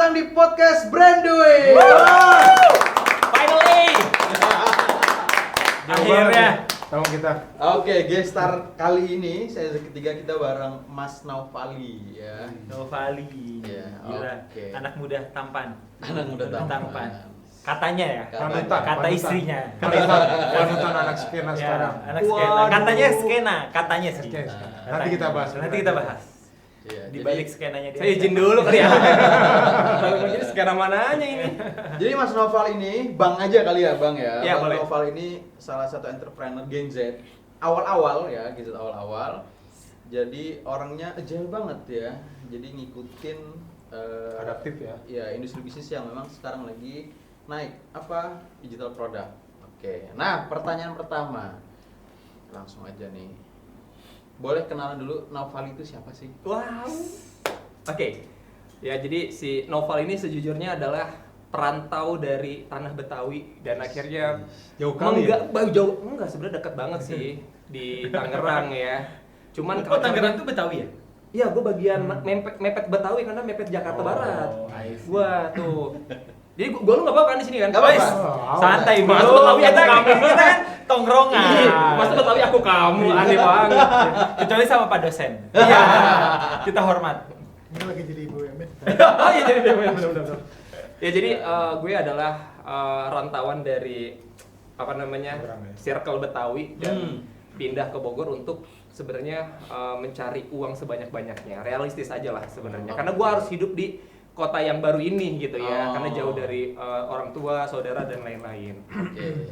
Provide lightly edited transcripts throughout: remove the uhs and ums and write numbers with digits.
datang di podcast Brandway. Finally. Akhirnya tamu kita. Oke, guest star kali ini saya ketiga kita bareng Mas Naufali ya. Novali. Iya, Gila. oke. Anak muda tampan. Anak muda tampan. Katanya ya. Panutan. Kata istrinya. Panutan anak skena Ya, sekarang. anak skena. Katanya skena, katanya sih. Skena. Katanya. Nanti kita bahas. Nanti kita bahas. Iya, Di balik skenanya dia. Saya izin dulu kali ya. Kalau jadi sekarang mananya ini? Jadi Mas Naufal ini, Bang aja kali ya, Bang ya. Ya, Bang boleh. Naufal ini salah satu entrepreneur Gen Z. Awal-awal ya, Gen Z awal-awal. Jadi orangnya agile banget ya. Jadi ngikutin Adaptif ya. Ya, industri bisnis yang memang sekarang lagi naik. Apa? Digital product. Oke. Nah, pertanyaan pertama. Langsung aja nih. Boleh kenalan dulu Naufal itu siapa sih? Wow. Oke. Ya, jadi si Noval ini sejujurnya adalah perantau dari tanah Betawi dan akhirnya Jauh kali ya? enggak sebenarnya dekat banget sih di Tangerang ya. Cuman Oh, Tangerang itu Betawi ya? Iya, gue bagian mepet Betawi karena mepet Jakarta Oh, Barat. I see. Gua tuh. Jadi gua lu enggak apa-apa kan di sini kan? Nggak apa-apa. Guys, Santai Mas bro. Betawi Kita aku kamu. kan tongkrongan. Masa Betawi aku kamu, aneh banget. Kecuali sama Pak dosen. Iya. Kita hormat. Ini lagi jadi BUMN. Oh iya jadi benar. Ya jadi gue adalah rantauan dari apa namanya Tangerang ya? circle Betawi dan pindah ke Bogor untuk sebenarnya mencari uang sebanyak-banyaknya. Realistis aja lah sebenarnya. Karena gue harus hidup di kota yang baru ini gitu ya. Karena jauh dari orang tua, saudara dan lain-lain. Oke.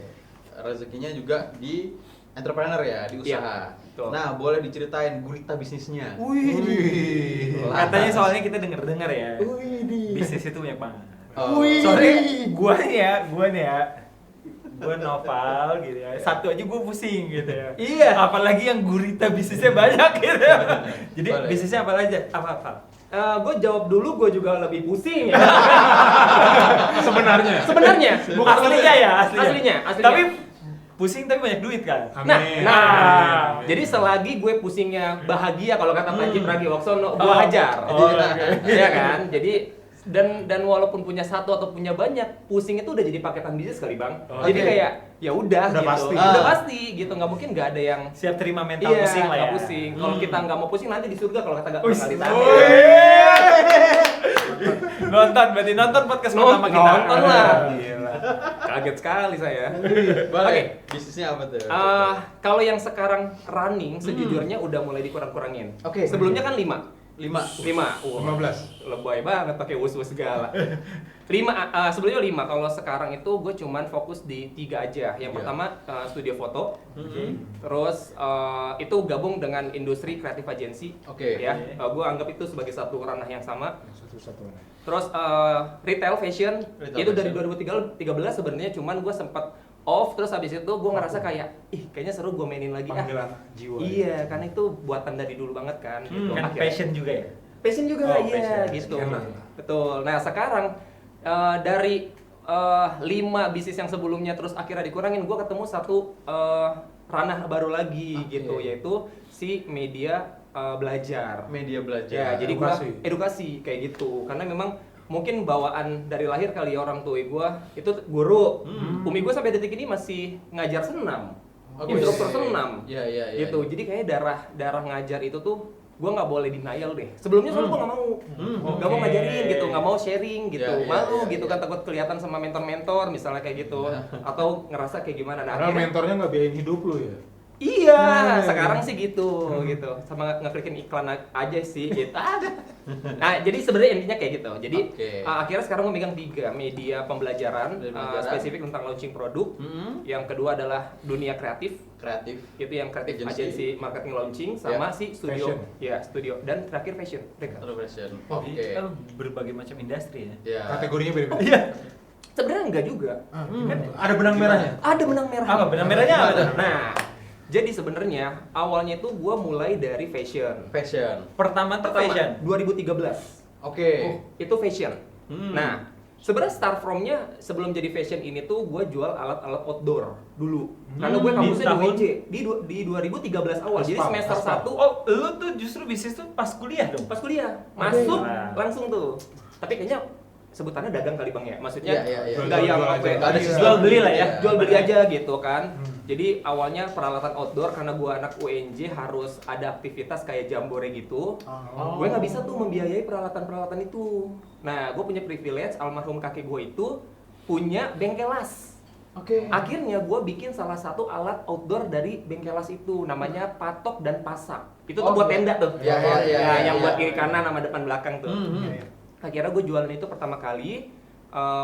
Rezekinya juga di entrepreneur ya, di usaha. Iya, betul. Nah, boleh diceritain gurita bisnisnya. Wih. Katanya soalnya kita denger-dengar ya. Wih. Bisnis itu banyak banget. Oh. Soalnya gua nih ya. Gua Noval gitu ya. Satu aja gua pusing gitu ya. Iya. Apalagi yang gurita bisnisnya banyak gitu. Jadi Boleh. bisnisnya apa aja? Apa? Gue jawab dulu, gue juga lebih pusing ya. Sebenarnya. Sebenarnya, Bukan aslinya ya, aslinya. Tapi pusing tapi banyak duit kan. Amin. Nah, Amin. jadi selagi gue pusingnya bahagia kalau kata Pak Jim Pragiwaksono, gue hajar. Oh, Iya kan? Jadi dan walaupun punya satu atau punya banyak, pusing itu udah jadi paketan bisnis kali Bang. Oh, Jadi oke. kayak ya udah gitu. pasti. Udah pasti gitu, nggak mungkin nggak ada yang Siap terima mental iya, pusing lah ya. nggak pusing. Kalau kita nggak mau pusing nanti di surga kalau kata nggak Wih, bakal ditanya. nonton podcast pertama kita. Nonton lah. Gila. Kaget sekali saya. Boleh. Oke. Bisnisnya apa tuh? Kalau yang sekarang running sejujurnya udah mulai dikurang-kurangin. Oke. Sebelumnya kan 5. 5. 15. Lebay banget pakai us-us segala. 5 sebelumnya 5. Kalau sekarang itu gue cuman fokus di 3 aja. Yang Iya. pertama studio foto. Terus itu gabung dengan industri kreatif agency. Oke. Ya, gue anggap itu sebagai satu ranah yang sama. Satu-satunya. Terus retail fashion Retail itu dari fashion. 2013 sebenarnya, cuman gue sempat off. Terus habis itu gue ngerasa kayak kayaknya seru gue mainin lagi. Panggilan jiwa. Iya, karena itu buatan dari dulu banget kan. Gitu. Kan Akhirnya- passion juga ya. Passion juga, Oh, iya passion. gitu. Enak. Betul. Nah sekarang dari 5 bisnis yang sebelumnya terus akhirnya dikurangin, gue ketemu satu ranah baru lagi Oke. gitu, yaitu si media belajar. Media belajar. Ya, jadi gua Edukasi. edukasi kayak gitu. Karena memang mungkin bawaan dari lahir kali ya, orang tua gua itu guru. Umi gua sampai detik ini masih ngajar senam. Oke. Instruktur senam. Iya. Gitu. Jadi kayaknya darah ngajar itu tuh gua nggak boleh denial deh. Sebelumnya soalnya gua nggak mau. Nggak mau Oke. ngajarin gitu, nggak mau sharing gitu. Iya, iya, Malu iya, gitu iya. kan, takut kelihatan sama mentor-mentor misalnya kayak gitu. Atau ngerasa kayak gimana. Nah, Karena akhirnya- mentornya nggak biayain hidup lu ya. Iya, Nah, sekarang sih gitu, gitu. Sama ngeklikin iklan aja sih, gitu. Nah, jadi sebenarnya intinya kayak gitu. Jadi Oke. akhirnya sekarang gue megang 3 media pembelajaran, Media pembelajaran. spesifik tentang launching produk. Yang kedua adalah dunia kreatif, Kreatif. itu yang kreatif Agency. agency marketing launching, sama si studio, Fashion. ya studio, dan terakhir fashion. Mereka. Celebration. Oh, Oke. Kita berbagai macam industri ya. Ya. Kategorinya beda-beda. Iya. Sebenarnya enggak juga. Ada benang merahnya. Ada benang merah. Apa benang merahnya apa tuh? Nah, jadi sebenarnya awalnya itu gue mulai dari fashion. Fashion. Pertama tuh fashion. 2013. Oke. Itu fashion. Nah, sebenarnya start from-nya sebelum jadi fashion ini tuh gue jual alat-alat outdoor dulu. Karena gue kampusnya di Di tahun? UJ di 2013 awal. Jadi Aspal, semester aspal. 1 Oh, lu tuh justru bisnis tuh pas kuliah dong. pas kuliah masuk Gila. langsung tuh. Tapi kayaknya sebutannya dagang kali Bang ya. Maksudnya Iya. nggak yang Jual apa aja. ya, Nggak ada iya. sistem. Jual beli lah ya. Jual beli aja gitu kan. Hmm. Jadi awalnya peralatan outdoor karena gua anak UNJ harus ada aktivitas kayak jambore gitu. Oh. Gue nggak bisa tuh membiayai peralatan-peralatan itu. Nah, gue punya privilege almarhum kakek gue itu punya bengkel las. Oke. Akhirnya gue bikin salah satu alat outdoor dari bengkel las itu, namanya patok dan pasak. Itu tuh Oh, buat iya. tenda tuh. Iya, iya, Nah, yang iya. buat kiri kanan sama depan belakang tuh. Mhm. Akhirnya gue jualan itu pertama kali.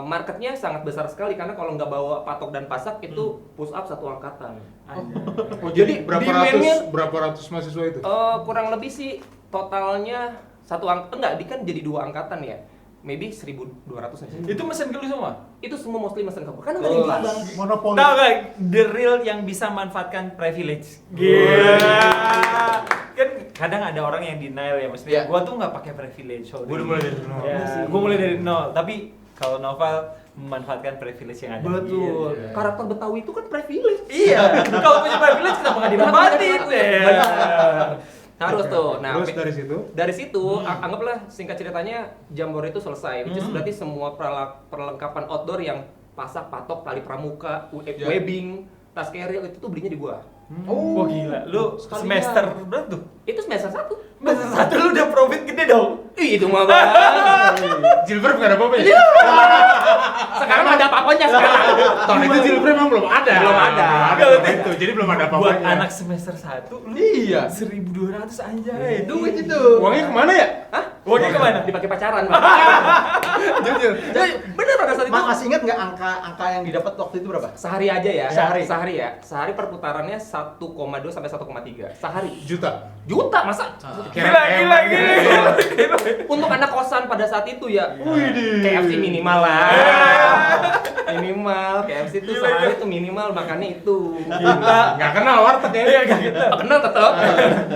Marketnya sangat besar sekali karena kalau nggak bawa patok dan pasak itu push up satu angkatan. Oh, Jadi jadi demand-nya- berapa ratus mahasiswa itu? Kurang lebih sih totalnya enggak, jadi 2 angkatan ya. Maybe 1.200 aja. Itu mesen ke lu semua? Itu semua mostly mesen ke gua. Karena nggak ada yang jual, Bang. Monopoli. Tahu gak the real yang bisa manfaatkan privilege? Gila. Kan kadang ada orang yang denial ya, maksudnya Iya. gua tuh nggak pakai privilege. Gua udah mulai dari nol. Ya, gua mulai dari nol. Tapi kalau Noval memanfaatkan privilege yang ada. Betul. Iya. Karakter Betawi itu kan privilege. Iya. Kalau punya privilege kenapa nggak dimanfaatin? Benar. Harus tuh. Nah, Terus dari situ, anggaplah singkat ceritanya jambore itu selesai. Which is berarti semua perlengkapan outdoor yang pasak, patok, tali pramuka, webbing, tas carrier itu tuh belinya di gua. Oh gila, lu Sekalian. semester berapa tuh? Itu semester 1. Semester 1 lu udah profit gede dong. Ih, itu mah Bang. Jilbab nggak ada apa-apa ya? Sekarang ada apa-apanya sekarang. Tahun itu Jilbab memang belum ada. Belum ada. Belum itu, jadi belum ada Buat apa-apanya. anak semester 1 lu Iya. 1.200 anjay. Duit itu. Uangnya kemana ya? Hah? Uangnya kemana? Dipakai pacaran, Bang. Jujur. Bener pada saat itu. Masih ingat nggak angka yang didapat waktu itu berapa? Sehari aja ya. Sehari. ya. Sehari perputarannya 1,2 sampai 1,3 sehari. Juta. Juta masa? Gila. Untuk anak kosan pada saat itu ya. Widih. KFC minimal lah. Minimal KFC itu sehari tuh minimal makannya itu. Nggak kenal warteg ya? Iya gak gitu. Kenal tetap.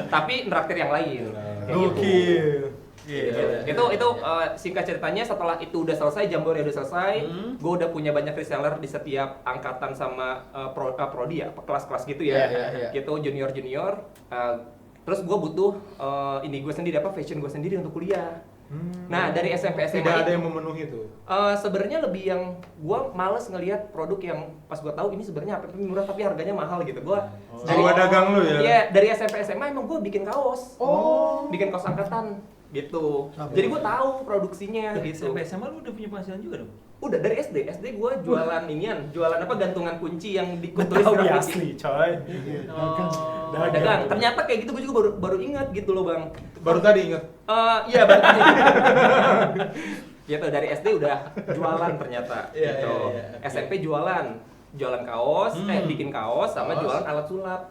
Tapi neraktir yang lain. Kayak gitu. Gokil. Itu singkat ceritanya setelah itu udah selesai, jambore udah selesai, gue udah punya banyak reseller di setiap angkatan sama prodi ya, kelas-kelas gitu ya, Iya. gitu junior. Terus gue butuh ini gue sendiri fashion gue sendiri untuk kuliah. Nah dari SMP SMA Tidak ada yang memenuhi itu. sebenarnya lebih yang gue males ngelihat produk yang pas gue tahu ini sebenarnya apa murah tapi harganya mahal gitu. Gue Jiwa dagang lu ya? Iya, dari SMP SMA emang gue bikin kaos. Oh. Bikin kaos angkatan gitu. Jadi gue tahu produksinya gitu. Sampai SMA lu udah punya penghasilan juga dong? Udah dari SD gue jualan jualan apa gantungan kunci yang ditulis Betawi grafiti. asli coy. Dagang. Ternyata kayak gitu gue juga baru ingat gitu loh, Bang. Baru tadi inget. Iya, baru tadi. Gitu dari SD udah jualan ternyata Iya, gitu. iya. SMP jualan kaos, bikin kaos sama jualan alat sulap.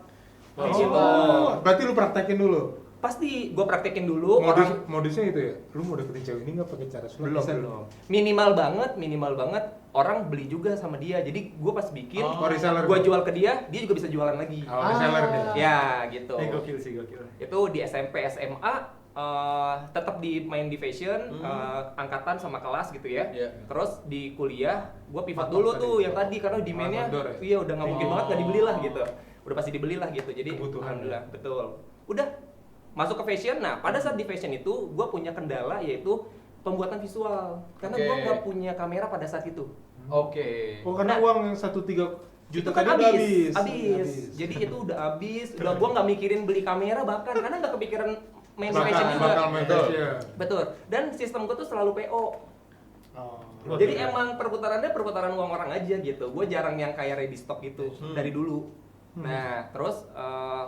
Kayak gitu. Berarti lu praktekin dulu. Pasti gue praktekin dulu. Modusnya itu ya? Lu mau deketin cewek ini nggak pakai cara sulap? Bisa belum. Minimal banget orang beli juga sama dia. Jadi gue pas bikin, Oh, reseller. gue jual ke dia juga bisa jualan lagi. Oh, reseller deh. Ya gitu. Gokil sih, gokil. Itu di SMP SMA tetap main di fashion, angkatan sama kelas gitu ya. Iya. Terus di kuliah gue pivot Patok dulu tadi. tuh yang tadi karena demand-nya Outdoor ya? iya udah nggak mungkin banget nggak dibeli lah gitu. Udah pasti dibeli lah gitu. Jadi Kebutuhan. alhamdulillah betul. Udah masuk ke fashion. Nah pada saat di fashion itu gue punya kendala yaitu pembuatan visual karena gue Oke. nggak punya kamera pada saat itu. Oke. Oh karena Nah, uang yang 1,3 juta Itu kan tadi udah habis. Jadi itu udah habis. Udah gue nggak mikirin beli kamera bahkan karena nggak kepikiran main fashion juga. bakal main Betul. fashion. Betul. Dan sistem gue tuh selalu PO. Oh. Jadi emang perputarannya perputaran uang orang aja gitu. Gue jarang yang kayak ready stock gitu dari dulu. Nah terus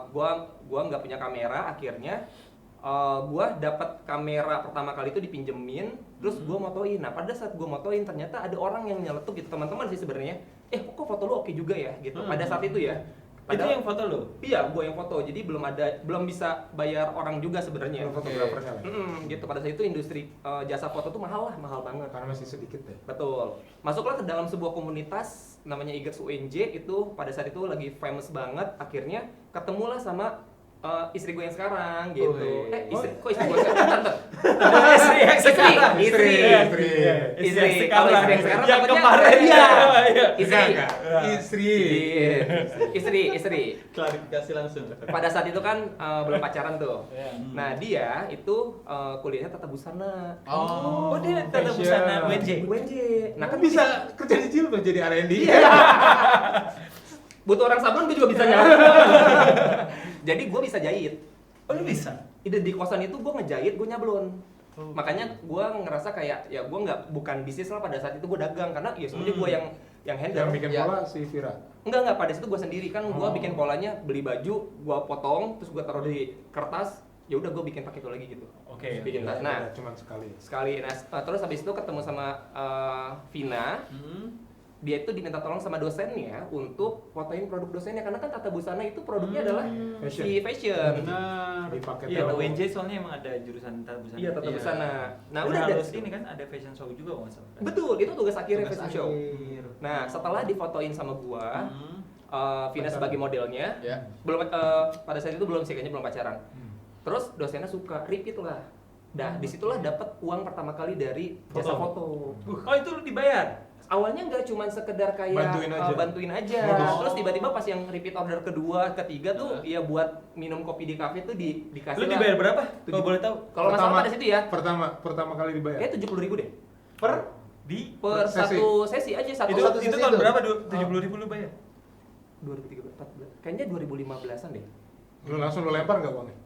gue nggak punya kamera akhirnya. Gue dapat kamera pertama kali itu dipinjemin, terus gue motoin. Nah pada saat gue motoin ternyata ada orang yang nyeletuk gitu, teman-teman sih sebenarnya. Kok foto lu oke juga ya gitu. Pada saat itu ya. Itu yang foto lu? Iya, gue yang foto. Jadi belum bisa bayar orang juga sebenarnya. Lu fotografernya lah. Gitu. Pada saat itu industri jasa foto tuh mahal banget. Karena masih sedikit ya. Betul. Masuklah ke dalam sebuah komunitas namanya IGERS UNJ itu pada saat itu lagi famous banget. Akhirnya ketemulah sama istri gue yang sekarang gitu. Wih. Kok istri gue sekarang? Istri yang sekarang. Istri. Kalau istri yang sekarang yang takutnya kemarin iya. Iya. Istri. Enggak. Istri. Istri. Klarifikasi langsung. Pada saat itu kan belum pacaran tuh. Iya. Nah dia itu kuliahnya tata busana. Oh, dia tata Fashion. busana WNJ. UNJ. Nah kan bisa kerja di Cilebut jadi R&D. Iya. Butuh orang sablon gue juga bisa nyari. Jadi gue bisa jahit. Oh, lu bisa? Ide di kosan itu gue ngejahit, gue nyablon. Oh. Makanya gue ngerasa kayak ya gue bukan bisnis lah pada saat itu, gue dagang karena ya sebenarnya gue yang handle. Yang bikin Ya. pola si Vira. Enggak pada situ gue sendiri kan gue Oh. bikin polanya, beli baju, gue potong, terus gue taruh di kertas, ya udah gue bikin pakai itu lagi gitu. Oke. Bikin tas. Nah, Cuman sekali. sekali terus habis itu ketemu sama Vina. Dia itu diminta tolong sama dosennya untuk fotoin produk dosennya karena kan tata busana itu produknya adalah Fashion. si fashion. Benar. Dipakai Iya, tahu. WNJ soalnya emang ada jurusan tata busana. Iya, tata Iya. busana. Nah, Dan udah dari harus situ. ini kan ada fashion show juga kalau nggak salah. Betul, itu tugas akhirnya Tugas fashion show. akhir. Nah, setelah difotoin sama gua, Vina Pacaran. sebagai modelnya, Ya. belum pada saat itu belum sih, kayaknya belum pacaran. Terus dosennya suka repeat lah. Nah, disitulah dapat uang pertama kali dari jasa foto. Oh, itu lu dibayar? Awalnya nggak cuma sekedar kayak Bantuin aja. aja. Oh. Terus tiba-tiba pas yang repeat order kedua, ketiga tuh ya buat minum kopi di kafe tuh dikasih Lu lah. dibayar berapa? Kalau Tujuh- boleh tahu? Kalau nggak salah pada situ ya, Pertama kali dibayar. kayak 70.000 deh. Per di Per Sesi. satu sesi aja satu. itu satu itu sesi tahun itu. berapa? 70.000 lu bayar? 2013, 14. Kayaknya 2015-an deh. Lu langsung lu lempar nggak uangnya?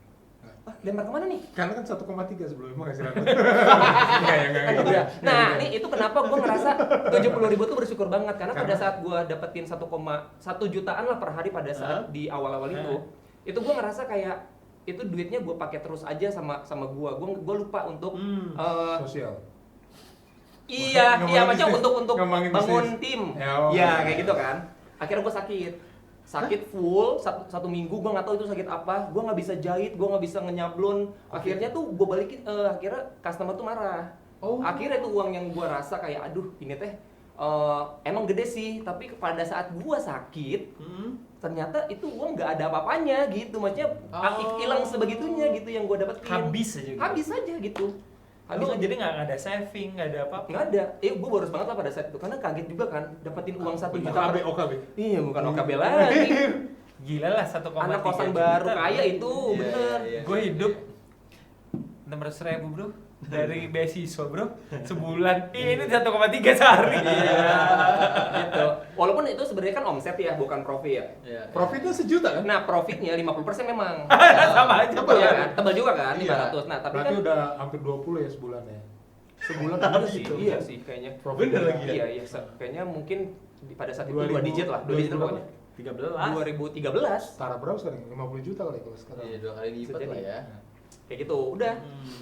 Ah, lempar kemana nih? Karena kan 1,3 sebelumnya ngasih rambut. Enggak. Udah. Nah, ini itu kenapa gue ngerasa 70.000 tuh bersyukur banget karena pada Karena- saat gue dapetin 1,1 jutaan lah per hari pada saat di awal-awal itu gue ngerasa kayak itu duitnya gue pakai terus aja sama gue lupa untuk Sosial. iya Ngembangin macam bisnis. untuk Ngembangin bangun bisnis. tim Ya, oh. ya kayak gitu kan. Akhirnya gue sakit full satu minggu, gue nggak tahu itu sakit apa, gue nggak bisa jahit, gue nggak bisa ngenyablon. Akhirnya tuh gue balikin, akhirnya customer tuh marah. Oh. Akhirnya tuh uang yang gue rasa kayak aduh ini teh emang gede sih, tapi pada saat gue sakit ternyata itu uang nggak ada apa-apanya gitu, maksudnya hilang sebegitunya gitu yang gue dapetin. Habis aja gitu. Habis aja gitu. Lu jadi nggak ada saving, nggak ada apa-apa. Nggak ada, gue boros banget lah pada saat itu karena kaget juga kan dapetin uang 1 juta. OKB. Iya bukan OKB lagi. Gila lah 1,3 Anak kosan juta. baru kaya itu Iya, bener. iya. Gue hidup 600.000 bro dari beasiswa bro sebulan. Ini 1,3 sehari. Iya. Gitu. Walaupun itu sebenarnya kan omset ya, bukan profit. Iya. Profitnya sejuta kan? Nah profitnya 50% memang. Sama aja Tebel Iya ya? kan? Tebal juga kan Iya. 500. Nah tapi Berarti kan udah hampir 20 ya sebulan ya. sebulan Bener sih. gitu. Iya sih kayaknya. Profit Bener lagi ya? Iya kayaknya mungkin pada saat itu 2000 2 digit lah, 2 digit lah pokoknya. 13. 2013 Setara berapa sekarang? 50 juta kali kalau sekarang. Iya, 2 kali lipat Bisa lah jadi. ya. kayak gitu. Udah.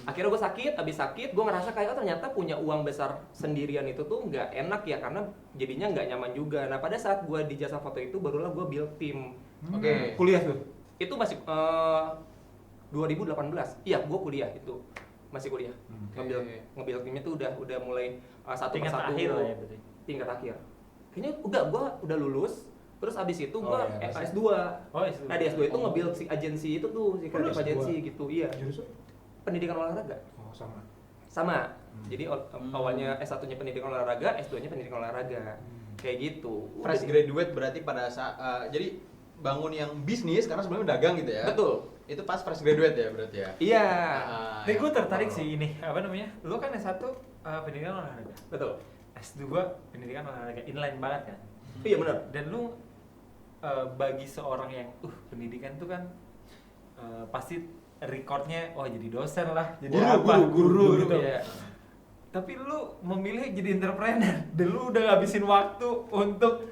Akhirnya gue sakit, habis sakit gue ngerasa kayak oh, ternyata punya uang besar sendirian itu tuh nggak enak ya karena jadinya nggak nyaman juga. Nah pada saat gue di jasa foto itu barulah gue build tim. Oke. Kuliah tuh. Itu masih 2018. Iya, gue kuliah itu. Masih kuliah. Nge-build timnya tuh udah mulai satu Tingkat persatu. akhir lah ya berarti. Tingkat akhir. Kayaknya enggak, gue udah lulus. Terus abis itu gue Oh, iya, S2. Oh, S2. Nah di S2 itu nge-build si agensi itu tuh, si kreatif S2? agensi gitu. Iya. Jurusan? Pendidikan olahraga. Oh, sama. Sama. Jadi awalnya S1-nya pendidikan olahraga, S2-nya pendidikan olahraga. Kayak gitu. Udah Fresh graduate berarti pada saat jadi bangun yang bisnis karena sebelumnya dagang gitu ya. Betul. Itu pas fresh graduate ya berarti ya. Iya. Nih gue tertarik sih ini, apa namanya? Lu kan S1 pendidikan olahraga. Betul. S2 pendidikan olahraga inline banget kan? Iya benar. Dan lu bagi seorang yang pendidikan tuh kan pasti recordnya jadi dosen lah, jadi guru gitu. Iya. Tapi lu memilih jadi entrepreneur dan lu udah ngabisin waktu untuk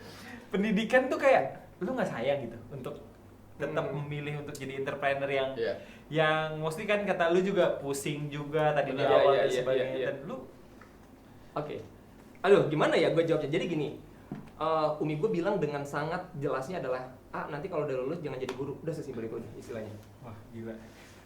pendidikan tuh kayak lu nggak sayang gitu untuk tetap memilih untuk jadi entrepreneur yang Iya. yang mesti kan kata lu juga pusing juga tadi di Iya, awal iya, dan iya, sebagainya iya. dan lu Oke. Aduh, gimana ya gue jawabnya? Jadi gini, Umi gue bilang dengan sangat jelasnya adalah, nanti kalau udah lulus jangan jadi guru. Udah sesimpel itu aja istilahnya. wah gila.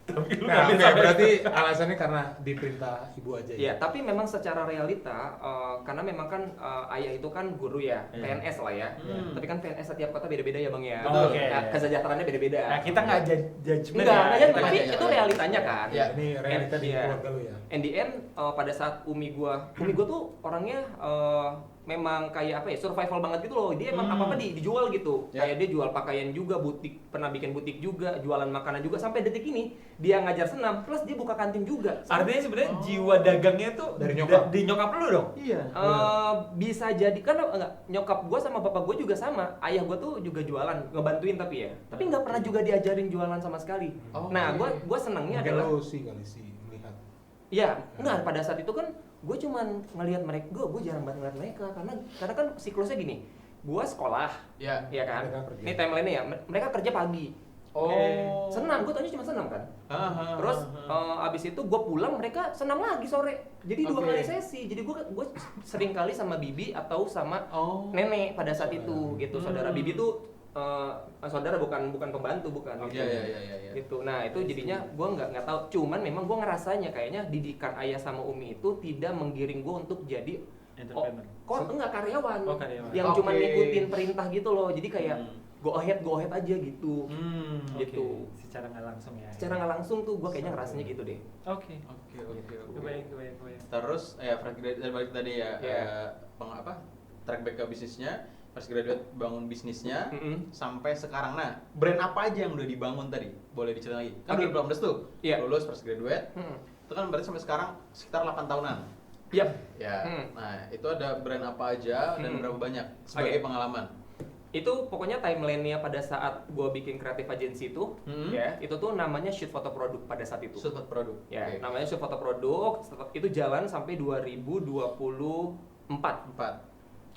Tapi lu Nah, nggak oke, bisa berarti alasannya karena diperintah ibu aja Ya, tapi memang secara realita, karena memang kan ayah itu kan guru ya, Iya. PNS lah ya. Hmm. Tapi kan PNS setiap kota beda-beda ya bang ya. Betul. Oke. Nah, kesejahteraannya beda-beda. Nah, kita nggak judgement Enggak, ya. tapi Kita nggak itu judge. realitanya kan. Ya. Ini realita di Iya. keluarga lu ya. In the end, pada saat umi gua tuh orangnya memang kayak apa ya, survival banget gitu loh. Dia emang apa-apa dijual gitu. Ya. Kayak dia jual pakaian juga, butik, pernah bikin butik juga, jualan makanan juga. Sampai detik ini dia ngajar senam, plus dia buka kantin juga. Artinya sebenarnya jiwa dagangnya tuh Dari nyokap. di nyokap lu dong. Iya. Bisa jadi kan enggak, nyokap gua sama bapak gua juga sama. Ayah gua tuh juga jualan, ngebantuin tapi ya. Tapi nggak pernah juga diajarin jualan sama sekali. Oh, Nah, oke. gua senangnya Mungkin adalah lu sih kali sih melihat. ya, enggak, pada saat itu kan gue cuman ngelihat mereka, gue jarang banget ngeliat mereka karena kan siklusnya gini, gue sekolah, Ya. ya kan, Mereka kerja. ini timeline-nya ya, mereka kerja pagi, Oh. senam, gue taunya cuma senam kan, terus abis itu gue pulang mereka senam lagi sore, jadi dua Oke. kali sesi, jadi gue sering kali sama bibi atau sama Oh. nenek pada saat itu, gitu, saudara Hmm. bibi tuh saudara bukan pembantu bukan, Iya, gitu. iya, iya, iya. Gitu. Nah itu jadinya gue nggak tahu. Cuman memang gue ngerasanya kayaknya didikan ayah sama umi itu tidak menggiring gue untuk jadi Entrepreneur. kok enggak karyawan, Oh, karyawan. yang cuma Oke. ngikutin perintah gitu loh. Jadi kayak Hmm. go ahead aja gitu. Gitu. Oke. Secara nggak langsung ya. Secara nggak langsung tuh gue kayaknya ngerasanya gitu deh. Oke. Oke, oke, oke. Kebayang. Terus ya fresh graduate dari balik tadi ya, Iya. track back ke bisnisnya, fresh graduate bangun bisnisnya Mm-mm. sampai sekarang. Nah, brand apa aja yang udah dibangun tadi? Boleh diceritain lagi? Kan Oke. 2018 tuh, Iya. lulus fresh graduate, Hmm. itu kan berarti sampai sekarang sekitar 8 tahunan. Yap. Ya, Hmm. nah itu ada brand apa aja dan Hmm. berapa banyak sebagai Oke. pengalaman? Itu pokoknya timeline-nya pada saat gue bikin creative agency itu, Hmm. ya itu tuh namanya shoot foto produk pada saat itu. Suatu produk. Ya, Oke. namanya shoot foto produk. Itu jalan sampai 2024. 4.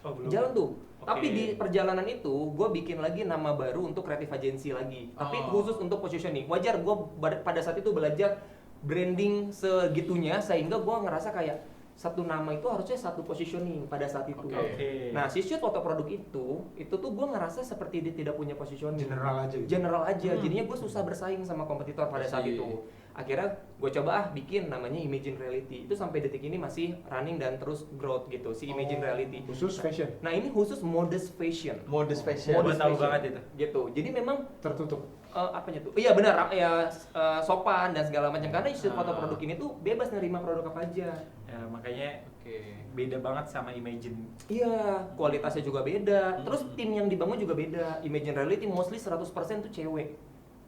Oh, belum. Jalan tuh. Oke. Tapi di perjalanan itu gue bikin lagi nama baru untuk creative agency lagi. Tapi Oh. khusus untuk positioning. Wajar gue pada saat itu belajar branding segitunya sehingga gue ngerasa kayak satu nama itu harusnya satu positioning pada saat itu. Oke. Nah, si shoot foto produk itu tuh gue ngerasa seperti dia tidak punya positioning. General aja gitu. General aja. Jadinya gue susah bersaing sama kompetitor pada saat Pasti. itu. Akhirnya gue coba bikin namanya Imagine Reality. Itu sampai detik ini masih running dan terus growth gitu si Imagine Reality. Khusus fashion Nah, ini khusus modest fashion. Modest fashion. Gua Modest tahu fashion. banget itu. Gitu. Jadi memang tertutup. apanya tuh? Iya benar ya, sopan dan segala macam karena shoot foto Ah. produk ini tuh bebas nerima produk apa aja. Ya, makanya Oke. beda banget sama Imagine. Iya, kualitasnya juga beda. Hmm. Terus tim yang dibangun juga beda. Imagine Reality mostly 100% tuh cewek.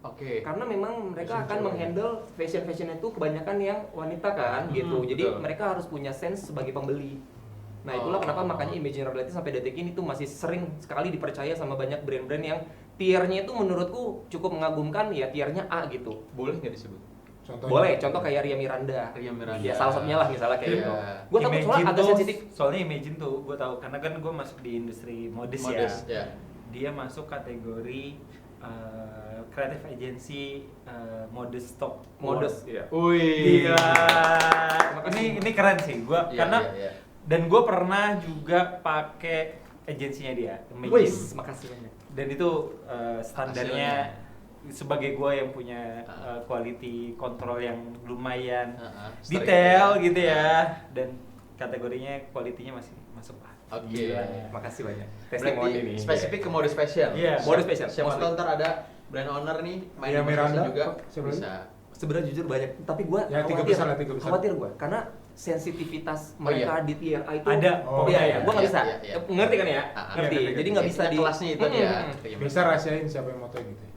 Oke. Karena memang mereka Fashion akan cewek. menghandle fashion itu kebanyakan yang wanita kan gitu. Jadi betul. mereka harus punya sense sebagai pembeli. Nah, itulah Oh. kenapa makanya Imagine Reality sampai detik ini tuh masih sering sekali dipercaya sama banyak brand-brand yang tiernya itu menurutku cukup mengagumkan ya, tiernya A gitu. Boleh nggak disebut? Contohnya. Boleh, contoh kayak Ria Miranda. Ria Miranda. Ya salah satunya lah misalnya kayak Iya. gitu. Gue takut soalnya Imagine agak tuh- sensitif. Soalnya Imagine tuh gue tahu karena kan gue masuk di industri modis Modest, ya. ya. Dia masuk kategori creative agency modest top Modest ya. Wih. Gila. Terima kasih. Ini keren sih gua Iya, karena iya, iya. dan gue pernah juga pakai agensinya dia. Imagine. Wis, makasih banyak. Dan itu standarnya sebagai gue yang punya quality control yang lumayan detail gitu ya, dan kategorinya quality-nya masih masuk lah. Oke. Gila. Makasih banyak. Berarti Testimoni nih. spesifik ke modest fashion. Iya. Modest fashion, Siapa mostly. tahu ntar ada brand owner nih main Ria di modest fashion Miranda, juga siapa lagi? bisa. Sebenarnya jujur banyak, tapi gue Ya, tiga besar lah, tiga besar. khawatir gue karena sensitivitas Oh, mereka iya. di tier A itu Ada. Oh, iya, iya, gue nggak iya, bisa. iya, iya. Ngerti kan ya? Ah, ah. Ngerti. Iya, Jadi nggak bisa Tingkat di kelasnya itu dia. Bisa rahasiain siapa yang motoin gitu ya.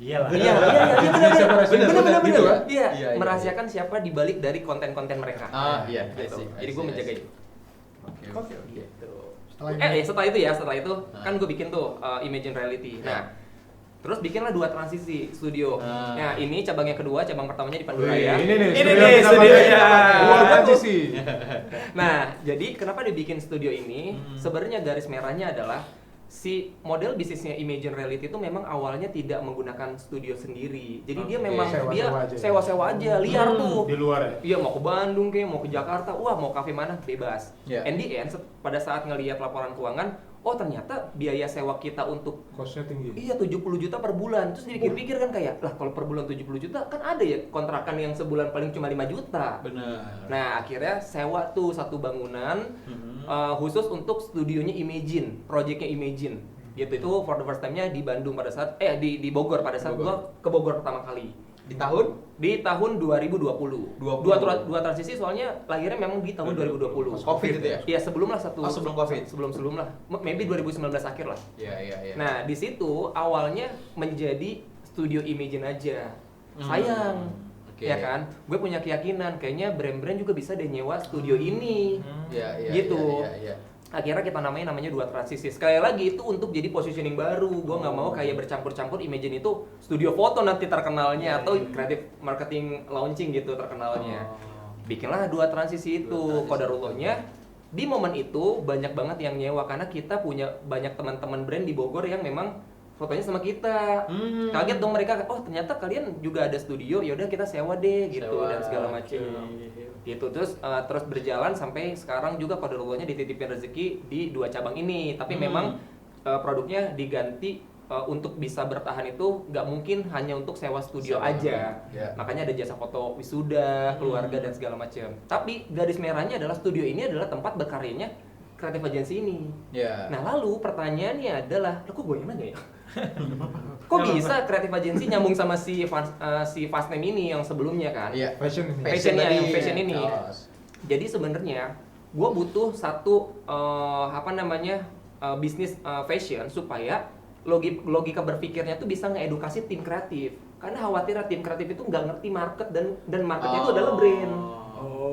Iyalah. Iya, benar Siapa rahasiain? benar Gitu kan? Iya, Iya, iya, merahasiakan siapa di balik dari konten-konten mereka. Ah, iya, I Gitu. see, I Jadi see, gue I menjaga see. itu. Oke, Oke. oke, oke. Gitu. Setelah ini- Setelah itu Ah. kan gue bikin tuh Imagine Reality. Ya. Nah, terus bikinlah 2 transisi studio. Ah. Nah, ini cabang yang kedua, cabang pertamanya di Panduraya. Wih, ini nih, Ini studio nih, kita studionya. pakai. Wah, aja sih. Nah, jadi kenapa dibikin studio ini? Hmm. Sebenarnya garis merahnya adalah si model bisnisnya Imagine Reality itu memang awalnya tidak menggunakan studio sendiri. Jadi dia Oke. memang Sewa-sewa aja. sewa-sewa aja, liar tuh. Di luar ya. Iya, mau ke Bandung kayak mau ke Jakarta, wah mau kafe mana bebas. Iya. And the end, pada saat ngelihat laporan keuangan, oh ternyata biaya sewa kita untuk Cost-nya tinggi. iya 70 juta per bulan. Terus dipikir-pikir kan kayak, lah kalau per bulan 70 juta kan ada ya kontrakan yang sebulan paling cuma 5 juta. Bener. Nah akhirnya sewa tuh satu bangunan khusus untuk studionya Imagine, projectnya Imagine. Gitu itu for the first time-nya di Bandung pada saat di Bogor pada saat gua ke Bogor pertama kali. Di tahun? Di tahun 2020. Dua transisi soalnya lahirnya memang di tahun 2020. Pas Covid itu ya? Iya, sebelum lah sebelum Covid. Sebelum lah. Maybe 2019 akhir lah. Iya. Nah, di situ awalnya menjadi studio Imagine aja. Sayang. Oke. Ya kan? Gue punya keyakinan kayaknya brand-brand juga bisa deh nyewa studio ini. Iya. Gitu. Iya. Akhirnya kita namanya dua transisi. Sekali lagi itu untuk jadi positioning baru. Gue nggak mau kayak bercampur-campur Imagine itu studio foto nanti terkenalnya atau creative marketing launching gitu terkenalnya. Bikinlah dua transisi itu. Qadarullohnya di momen itu banyak banget yang nyewa karena kita punya banyak teman-teman brand di Bogor yang memang fotonya sama kita. Kaget dong mereka, oh ternyata kalian juga ada studio, yaudah kita sewa deh gitu dan segala macam. Gitu terus berjalan sampai sekarang juga qadarullohnya dititipin rezeki di 2 cabang ini. Tapi memang produknya diganti untuk bisa bertahan itu nggak mungkin hanya untuk sewa studio aja. Makanya ada jasa foto wisuda, keluarga dan segala macam. Tapi garis merahnya adalah studio ini adalah tempat berkaryanya creative agency ini. Nah lalu pertanyaannya adalah, kok gue yang nanya ya? Kok bisa creative agency nyambung sama si Fastname ini yang sebelumnya kan? Iya. Fashion ini. Jadi sebenarnya gue butuh satu bisnis fashion supaya logika berpikirnya tuh bisa ngedukasi tim kreatif. Karena khawatir tim kreatif itu nggak ngerti market dan marketnya itu adalah brand.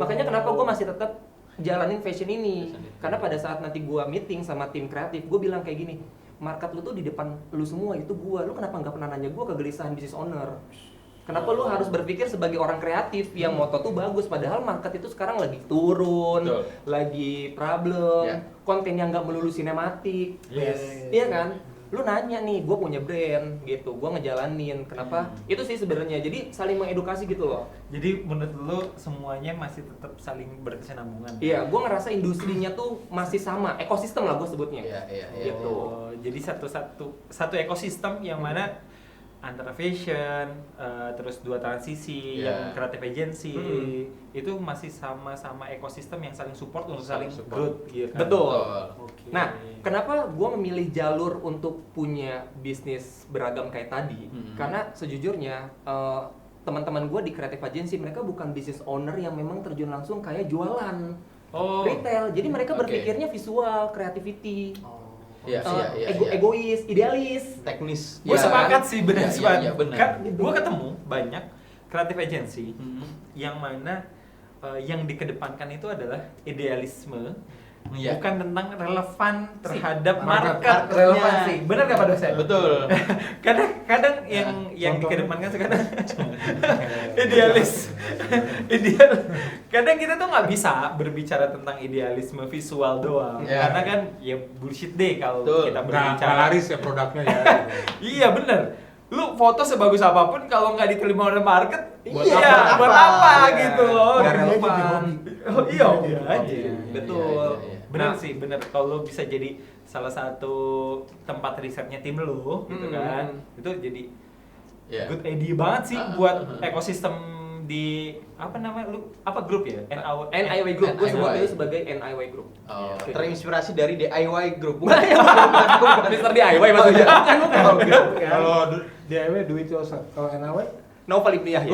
Makanya kenapa gue masih tetap jalanin fashion ini. Karena pada saat nanti gue meeting sama tim kreatif, gue bilang kayak gini, market lu tuh di depan lu semua, itu gua. Lu kenapa nggak pernah nanya gua kegelisahan business owner? Kenapa lu harus berpikir sebagai orang kreatif yang moto tuh bagus, padahal market itu sekarang lagi turun, lagi problem, konten yang nggak melulu sinematik, iya kan? Lu nanya nih, gue punya brand gitu, gue ngejalanin, kenapa? Itu sih sebenarnya, jadi saling mengedukasi gitu loh. Jadi menurut lu semuanya masih tetap saling berkesinambungan? Iya, gue ngerasa industrinya tuh masih sama, ekosistem lah gue sebutnya. Iya. Gitu. Jadi satu ekosistem yang mana antara fashion, terus 2 transisi, yang creative agency, itu masih sama-sama ekosistem yang saling support untuk saling growth, gitu kan? Betul. Okay. Nah, kenapa gue memilih jalur untuk punya bisnis beragam kayak tadi? Karena sejujurnya teman-teman gue di creative agency mereka bukan business owner yang memang terjun langsung kayak jualan retail. Jadi mereka berpikirnya visual, creativity. Egois, idealis, teknis. Gue sepakat sih, benar. Benar. Gue ketemu banyak creative agency yang mana yang dikedepankan itu adalah idealisme, bukan tentang relevan terhadap market. Relevansi. Benar nggak Pak dosen? Betul. Kadang yang dikedepankan sekarang idealis. Kadang kita tuh nggak bisa berbicara tentang idealisme visual doang, karena kan ya bullshit deh kalau kita berbicara. Nggak laris ya produknya ya. Iya bener. Lu foto sebagus apapun kalau nggak diterima oleh market, buat apa gitu loh. Nggak relevan. Iya aja. Betul. Bener sih, bener. Kalau bisa jadi salah satu tempat risetnya tim lu, gitu kan, itu jadi good idea banget sih buat ekosistem di apa grup ya? NIY Group. Gue sebut itu sebagai NIY Group. Terinspirasi dari DIY Group. Mr. DIY maksudnya. Kalau DIY do it yourself. Kalau NIY Novel Ibniyah ya.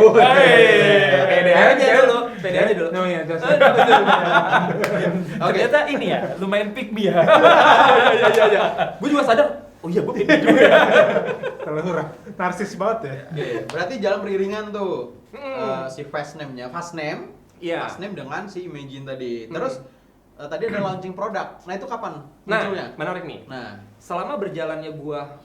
Pede aja dulu. no ya just. Ternyata ini ya, lumayan pick me ya. Iya. Gue juga sadar, oh iya gue pick me juga. Terlalu narsis banget ya. Berarti jalan beriringan tuh si Fastname Iya. Fastname dengan si Imagine tadi. Terus tadi ada launching produk. Nah itu kapan munculnya? Nah, menarik nih. Nah, selama berjalannya gua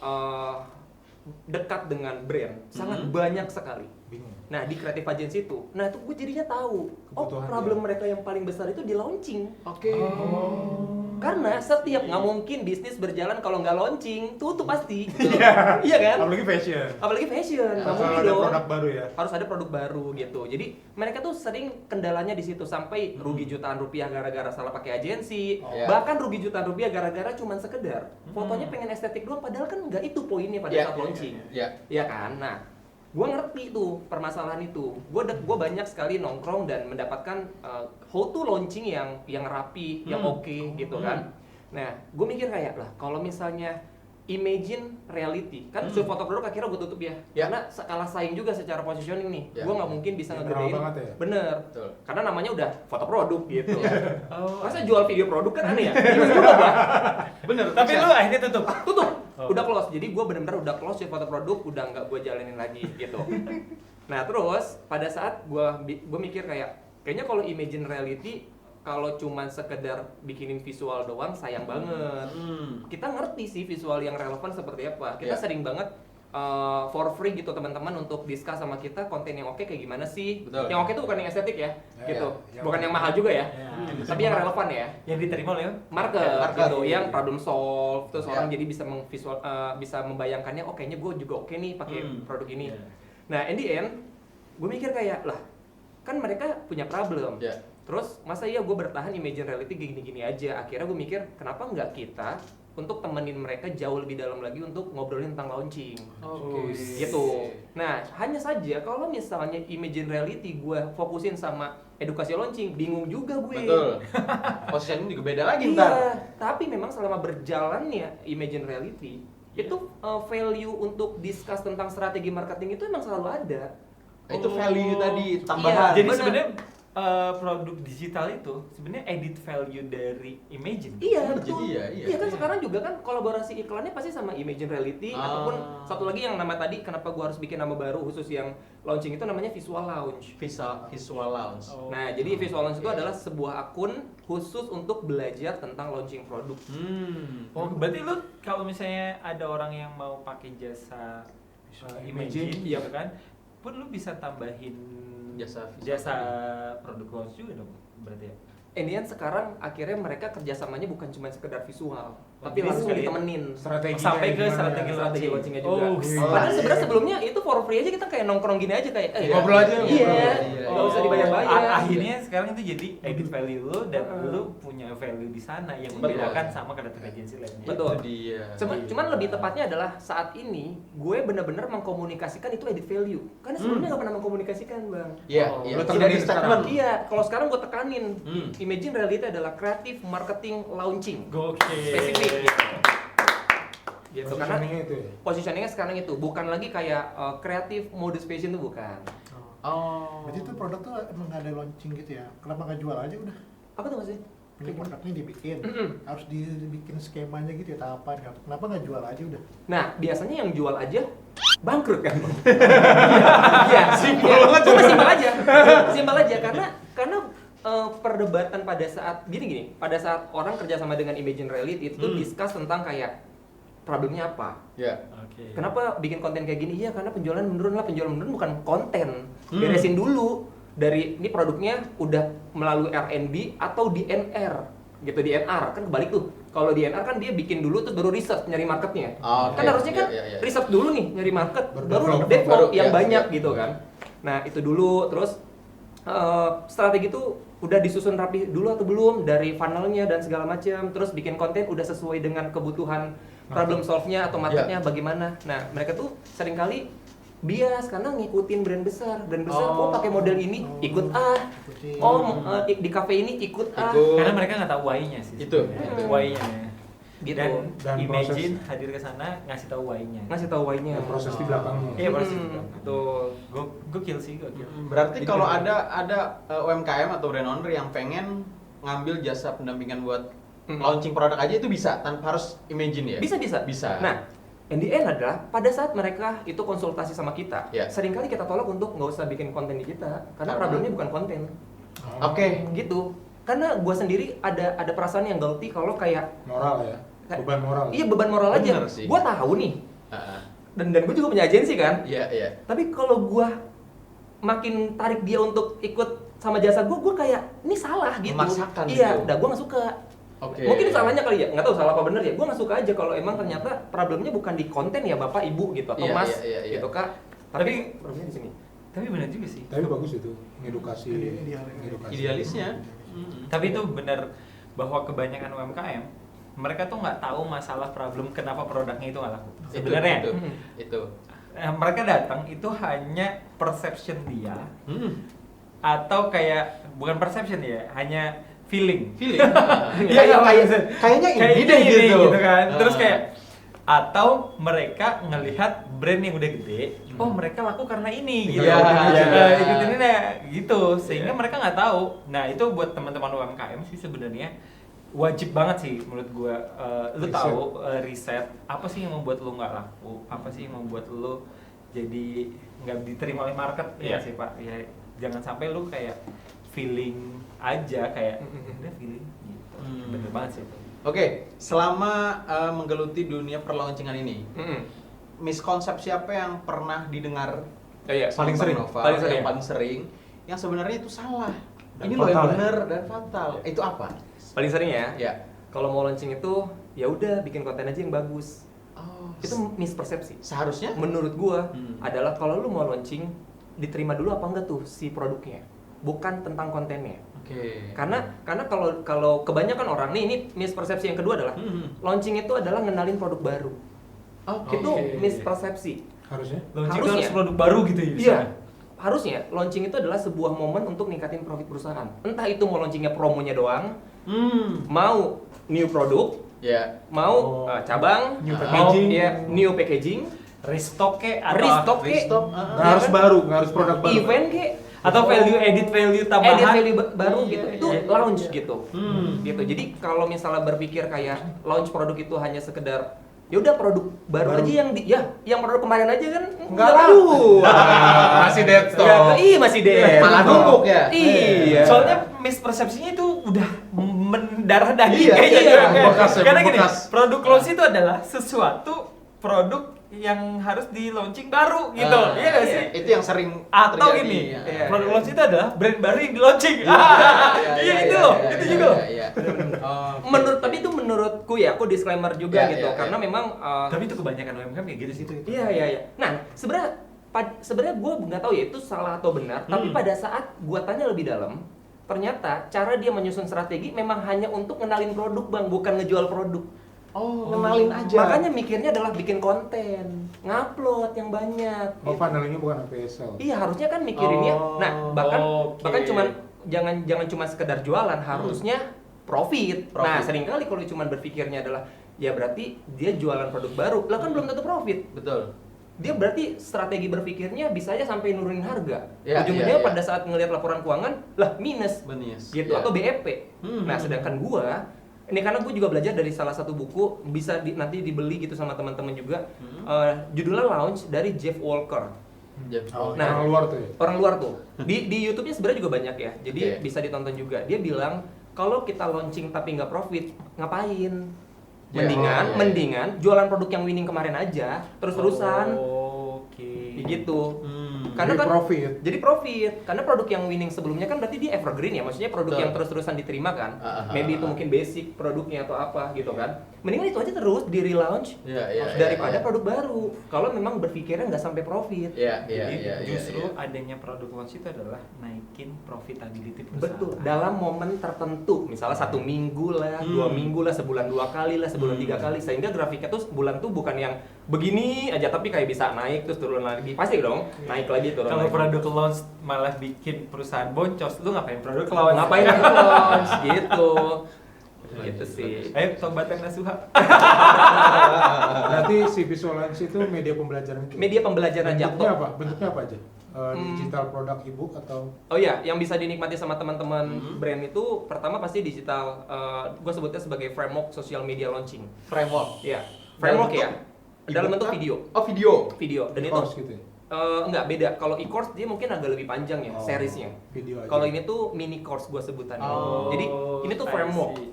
dekat dengan brand, sangat banyak sekali. Bingung. Nah di creative agency itu, nah itu gue jadinya tahu, problem mereka yang paling besar itu di launching. oke. Karena setiap nggak mungkin bisnis berjalan kalau nggak launching, tutup pasti. Iya. Iya kan? Apalagi fashion. Apalagi fashion, nggak Harus mungkin ada dong. produk baru ya. Harus ada produk baru gitu. Jadi mereka tuh sering kendalanya di situ sampai rugi jutaan rupiah gara-gara salah pakai agensi. Iya. Bahkan rugi jutaan rupiah gara-gara cuman sekedar fotonya pengen estetik doang, padahal kan nggak itu poinnya pada saat launching. Iya kan? Nah, gue ngerti tuh permasalahan itu. Gue banyak sekali nongkrong dan mendapatkan how to launching yang rapi, yang oke gitu kan. Nah, gue mikir kayak lah kalau misalnya imagine reality kan shoot foto produk akhirnya gue tutup ya. Karena kalah saing juga secara positioning nih. Gue nggak mungkin bisa General ngegedein. banget ya? Bener. Betul. Karena namanya udah foto produk gitu. Oh. Masa jual video produk kan aneh ya? Bingung juga gua. Bener. Tapi lu akhirnya tutup. Tutup. Oh. Udah close. Jadi gue benar-benar udah close shoot foto produk, udah nggak gue jalanin lagi gitu. Nah terus pada saat gue mikir kayaknya kalau imagine reality kalau cuman sekedar bikinin visual doang sayang banget. Kita ngerti sih visual yang relevan seperti apa. Kita sering banget for free gitu teman-teman untuk discuss sama kita konten yang oke kayak gimana sih. Betul. Yang oke itu bukan yang estetik ya, gitu. ya. Bukan yang mahal juga ya. Tapi yang relevan ya. Yang diterima oleh Market gitu, iya. yang problem solve, terus Iya. orang jadi bisa bisa membayangkannya, oh kayaknya gue juga oke nih pakai produk ini. Iya. Nah, in the end, gue mikir kayak lah, kan mereka punya problem. Iya. Terus masa iya gue bertahan imagine reality gini-gini aja. Akhirnya gue mikir kenapa nggak kita untuk temenin mereka jauh lebih dalam lagi untuk ngobrolin tentang launching. Oke. Gitu. Nah, hanya saja kalau misalnya imagine reality gue fokusin sama edukasi launching, bingung juga gue. Betul. Positioning juga beda lagi Iya, ntar. tapi memang selama berjalannya imagine reality, itu value untuk discuss tentang strategi marketing itu emang selalu ada. Itu value tadi Iya. tambahan. Jadi benar. sebenarnya produk digital itu sebenarnya edit value dari Imagine. Iya, Jadi betul. iya. Iya kan sekarang juga kan kolaborasi iklannya pasti sama imagine reality ataupun satu lagi yang nama tadi kenapa gua harus bikin nama baru khusus yang launching itu namanya visual launch. Visual launch. Oh. Nah, jadi visual launch itu adalah sebuah akun khusus untuk belajar tentang launching produk. Oh, berarti lu kalau misalnya ada orang yang mau pakai jasa Imagine, iya. gitu kan, pun lu bisa tambahin Jasa produk launch juga dong, berarti ya. Indian sekarang akhirnya mereka kerjasamanya bukan cuma sekedar visual, tapi jadi langsung sekali- ditemenin Strategi sampai ke gimana strategi ya? strategi launchingnya juga. Oh, Padahal sebenarnya sebelumnya itu for free aja kita kayak nongkrong gini aja kayak Ngobrol aja, Iya, ngobrol. nggak usah dibayar-bayar. Akhirnya sekarang itu jadi edit value lu dan lu punya value di sana yang Betul. membedakan sama kreatif agency lainnya. Betul. Itu dia. Cuman lebih tepatnya adalah saat ini gue benar-benar mengkomunikasikan itu edit value. Karena sebelumnya nggak pernah mengkomunikasikan, Bang. Iya, Oh, iya. lu Tidak tekenin di statement. Iya, kalau sekarang gue tekanin, Hmm. imagine reality adalah creative marketing launching. Gokil. Spesifik gitu. Gitu karena Positioningnya itu ya? positioningnya sekarang itu bukan lagi kayak kreatif modus fashion itu bukan. Oh. Berarti itu produk tuh emang nggak ada launching gitu ya? Kenapa nggak jual aja udah? Apa tuh maksudnya? Ini produknya dibikin, harus dibikin skemanya gitu ya, tahapan. Kenapa nggak jual aja udah? Nah, biasanya yang jual aja bangkrut kan. Iya, simpel banget. Cuma simpel aja. Simpel aja karena perdebatan pada saat gini, pada saat orang kerja sama dengan imagine reality itu tuh discuss tentang kayak problemnya apa. Ya. Oke. Kenapa bikin konten kayak gini? Iya, karena penjualan menurun lah. Penjualan menurun bukan konten. Beresin dulu dari ini produknya udah melalui R&D atau DNR gitu, DNR kan kebalik tuh. Kalau DNR kan dia bikin dulu terus baru research nyari marketnya. Oh, oke. Kan harusnya kan Iya. research dulu nih nyari market, baru develop, develop yang baru, banyak iya. gitu kan. Nah itu dulu terus strategi itu udah disusun rapi dulu atau belum dari funnelnya dan segala macam. Terus bikin konten udah sesuai dengan kebutuhan problem solve-nya atau marketnya bagaimana. Nah mereka tuh seringkali bias karena ngikutin brand besar oh pakai model ini ikut Ikutin. di cafe ini ikut Ikut. Karena mereka nggak tahu why-nya sih. Itu. Why-nya. gitu. Dan Imagine proses- hadir ke sana ngasih tahu why-nya. Ngasih tahu why-nya. Dan proses di belakangnya. Iya, proses di Hmm, belakang. betul. Gokil sih, gokil. Berarti Jadi kalau keren. ada UMKM atau brand owner yang pengen ngambil jasa pendampingan buat Hmm. launching produk aja itu bisa tanpa harus Imagine ya? Bisa. Bisa. Nah, in the end adalah pada saat mereka itu konsultasi sama kita, Ya. seringkali kita tolak untuk nggak usah bikin konten di kita, karena Karena? problemnya bukan konten. Oke. Gitu. Karena gua sendiri ada perasaan yang guilty kalau kayak Moral ya, beban moral. iya beban moral aja. Bener sih. Gua tahu nih, Heeh. dan gue juga punya agensi kan. Iya, iya. Tapi kalau gua makin tarik dia untuk ikut sama jasa gua kayak ini salah gitu. Memaksakan iya, gitu. udah gua nggak suka. Oke. Mungkin salahnya kali ya, nggak tahu salah apa bener ya. Gue nggak suka aja kalau emang ternyata problemnya bukan di konten ya bapak ibu gitu atau Iya, mas iya. gitu kak. Tapi problemnya di sini. Tapi benar juga sih. Tapi bagus itu, ngedukasi. Idealisnya. Tapi itu benar bahwa kebanyakan UMKM mereka tuh nggak tahu masalah problem kenapa produknya itu nggak laku. Sebenarnya itu. Mereka datang itu hanya perception dia atau kayak bukan perception ya, hanya feeling. Iya, kayaknya ini deh gitu kan. Terus kayak atau mereka ngelihat brand yang udah gede, oh mereka laku karena ini gitu. Ikutin ini gitu, sehingga mereka nggak tahu. Nah itu buat teman-teman UMKM sih sebenarnya wajib banget sih menurut gua. Lu tahu riset apa sih yang membuat lu nggak laku, apa sih yang membuat lu jadi nggak diterima oleh market. Ya sih Pak, ya jangan sampai lu kayak feeling aja kayak udah feeling gitu. Bener banget sih itu. Oke, selama menggeluti dunia perlauncingan ini, miskonsepsi apa yang pernah didengar Paling sering. yang paling sering, yang sebenarnya itu salah. Dan Ini loh yang fatal, benar dan fatal. Itu apa? Paling sering ya. Ya. Kalau mau launching itu ya udah bikin konten aja yang bagus. Oh, Itu mispersepsi. seharusnya Menurut gua Hmm. adalah kalau lu mau launching diterima dulu apa enggak tuh si produknya. Bukan tentang kontennya. Oke. Karena kalau kebanyakan orang nih, ini mispersepsi yang kedua adalah launching itu adalah ngenalin produk baru. Oke. Itu mispersepsi. Harusnya. Launching Harusnya. harus produk baru gitu ya. Iya. Harusnya launching itu adalah sebuah momen untuk ningkatin profit perusahaan. Entah itu mau launchingnya promonya doang, mau new produk, Ya. mau cabang, New mau packaging. new packaging, Restock ke atau restock ke, restock, Nggak harus baru, nggak harus produk baru. event ke, atau value value tambahan. edit value baru Iya, gitu. iya, Itu iya. launch gitu. Hmm. Jadi kalau misalnya berpikir kayak launch produk itu hanya sekedar ya udah produk baru aja yang produk kemarin aja kan Nggak laku. Masih dead stock. Masih dead. Malah numpuk ya? Iya. Soalnya mispersepsinya itu udah mendarah daging Iya, kayaknya iya, ya. membekas ya, Karena gini, membekas. produk launch itu adalah sesuatu produk yang harus di launching baru gitu. Iya nggak sih? Itu yang sering Atau terjadi. gini, Ya. produk launch itu adalah brand baru yang di launching. Iya itu loh, itu juga loh. Iya. Tapi itu menurutku ya, aku disclaimer juga Iya, gitu iya, karena iya. memang Tapi itu kebanyakan UMKM kayak gitu sih itu. Iya. Nah, sebenarnya gue nggak tahu ya itu salah atau benar, tapi pada saat gue tanya lebih dalam, ternyata cara dia menyusun strategi memang hanya untuk ngenalin produk, Bang, bukan ngejual produk. Kenalin aja. Makanya mikirnya adalah bikin konten, ngupload yang banyak. Oh, funnelingnya bukan APSL. Iya, harusnya kan mikirinnya. Nah, bahkan oke. cuman jangan cuma sekedar jualan, harusnya profit. Nah, seringkali kalau cuma berpikirnya adalah ya berarti dia jualan produk baru, lah kan belum tentu profit. Betul. Dia berarti strategi berpikirnya bisa aja sampai nurunin harga. Ya, Ujung-ujungnya iya, iya. pada saat ngelihat laporan keuangan, lah minus. Gitu Ya. atau BEP. Nah, sedangkan gua ini karena gue juga belajar dari salah satu buku, bisa nanti dibeli gitu sama teman-teman juga. Judulnya Launch dari Jeff Walker. Nah, orang luar tuh ya. Orang luar tuh. Di YouTube-nya sebenarnya juga banyak ya. Jadi Oke. bisa ditonton juga. Dia bilang kalau kita launching tapi nggak profit, ngapain? Mendingan jualan produk yang winning kemarin aja, terus-terusan. Oke. Gitu. Jadi profit. Jadi profit. Karena produk yang winning sebelumnya kan berarti dia evergreen ya, maksudnya produk Betul. yang terus-terusan diterima kan. Maybe itu mungkin basic produknya atau apa gitu kan. Mendingan itu aja terus di relaunch daripada produk baru. Kalau memang berpikirnya nggak sampai profit. Jadi justru adanya produk launch itu adalah naikin profitability perusahaan. Betul. Dalam momen tertentu, misalnya 1 minggu lah, 2 minggu lah, sebulan 2 kali lah, sebulan 3 kali, sehingga grafiknya tuh sebulan tuh bukan yang begini aja, tapi kayak bisa naik terus turun lagi. Pasti dong, naik lagi turun Kalau lagi. produk launch malah bikin perusahaan boncos, lu ngapain produk launch? Ngapain launch gitu. Gitu sih. Ayo tobatan nasuha. Berarti si visualance itu media pembelajaran itu. Media pembelajaran Bentuknya jatuh. apa? Bentuknya apa aja? Digital product ebook atau Oh iya, yang bisa dinikmati sama teman-teman brand itu pertama pasti digital. Gue sebutnya sebagai framework social media launching. Framework. Iya, framework Dalam ya. Dalam bentuk e-book video. Oh, video. Video. Dan itu course gitu ya? enggak beda. Kalau e-course dia mungkin agak lebih panjang ya, seriesnya. Video aja. Kalau ini tuh mini course gue sebutannya. Oh, Jadi ini tuh I framework, see.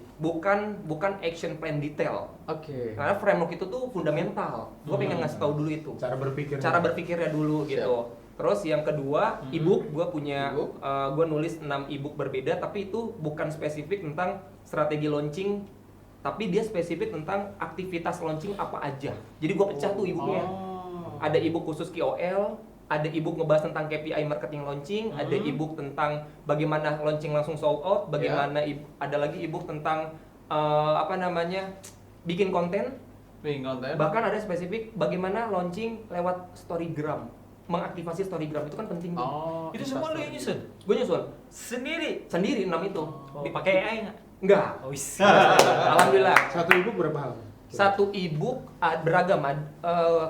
bukan action plan detail. Oke. Karena framework itu tuh fundamental. Gue pengen ngasih tahu dulu itu. cara berpikir. Cara berpikirnya dulu gitu. Terus yang kedua, ebook, gue punya, E-book. gue nulis 6 ebook berbeda, tapi itu bukan spesifik tentang strategi launching tapi dia spesifik tentang aktivitas launching apa aja. Jadi gue pecah tuh e-booknya. Ada e-book khusus KOL, ada e-book ngebahas tentang KPI marketing launching, ada e-book tentang bagaimana launching langsung sold out, bagaimana ada lagi e-book tentang bikin konten. Bahkan ada spesifik bagaimana launching lewat Storygram. Mengaktifasi Storygram itu kan penting. Itu semua lu yang nyusun? Gue nyusun Sendiri? sendiri 6 itu. Pakai AI nggak? Enggak. Oh, wis. Alhamdulillah. Satu ibu berapa halaman? Satu e-book beragam,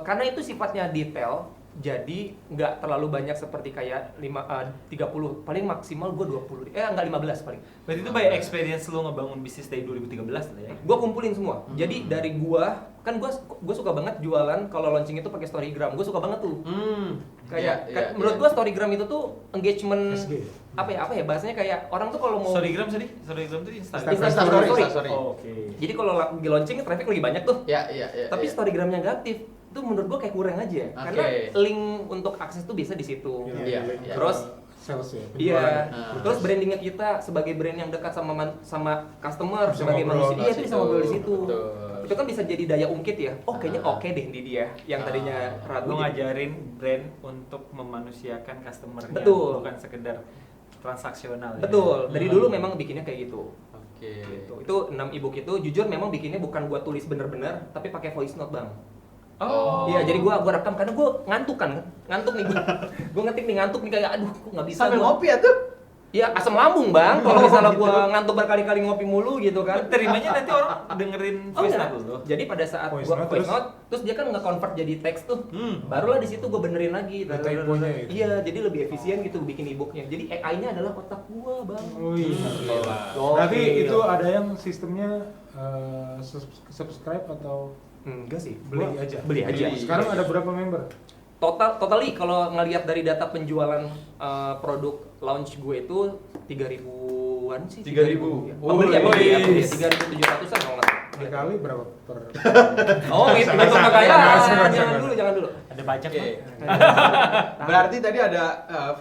karena itu sifatnya detail, jadi nggak terlalu banyak seperti kayak 30, paling maksimal gue 20, nggak 15 paling. Berarti itu by experience lu ngebangun bisnis dari 2013 lah ya? Gue kumpulin semua, jadi dari gue suka banget jualan kalau launching itu pakai Storygram, gue suka banget tuh. Menurut gue Storygram itu tuh engagement apa ya bahasanya, kayak orang tuh kalau mau Storygram tuh Instastory. Instastory. Oke. Jadi kalau lagi launching traffic lagi banyak tuh. Tapi Iya. Storygramnya nggak aktif. Itu menurut gua kayak kurang aja. Karena link untuk akses tuh bisa di situ. Iya. Terus sales ya. iya. penjualan. Terus brandingnya kita sebagai brand yang dekat sama customer, Bisa sebagai ngobrol, manusia, iya itu bisa ngobrol di situ. Betul. Itu kan bisa jadi daya ungkit ya. Oh, kayaknya oke deh di dia yang tadinya ragu. Lu jadi- ngajarin brand untuk memanusiakan customer-nya, Betul. bukan sekedar transaksional. Betul. Dari dulu memang bikinnya kayak gitu. Oke. Gitu. Itu 6 e-book itu jujur memang bikinnya bukan gua tulis bener-bener, tapi pakai voice note, Bang. Oh. Iya, jadi gua rekam karena gua ngantuk nih gua ngetik nih ngantuk nih kayak aduh kok nggak bisa Sambil gua. ngopi ya tuh? Iya, asam lambung, Bang. Kalau misalnya gua ngantuk berkali-kali ngopi mulu gitu kan. Terimanya nanti orang dengerin voice enggak. note lu. Jadi pada saat Voice gua note voice terus? note, terus dia kan nge-convert jadi teks tuh. Barulah di situ gua benerin lagi. Ada typonya gitu. Iya, jadi lebih efisien gitu bikin e-booknya. Jadi AI-nya adalah otak gua, Bang. Oh iya. Oke. Berarti itu ada yang sistemnya subscribe atau Enggak sih. beli Gua aja? Beli aja. Sekarang ada berapa member? Totally kalau ngelihat dari data penjualan produk launch gue itu 3.000-an sih. 3.000. Ya. Pembeli ya, Oh, pembeli ya, iya. 3.700-an kalau nggak salah. Dikali berapa per? Oh, itu jangan dulu. Ada pajak Oke. Bang. Berarti tadi ada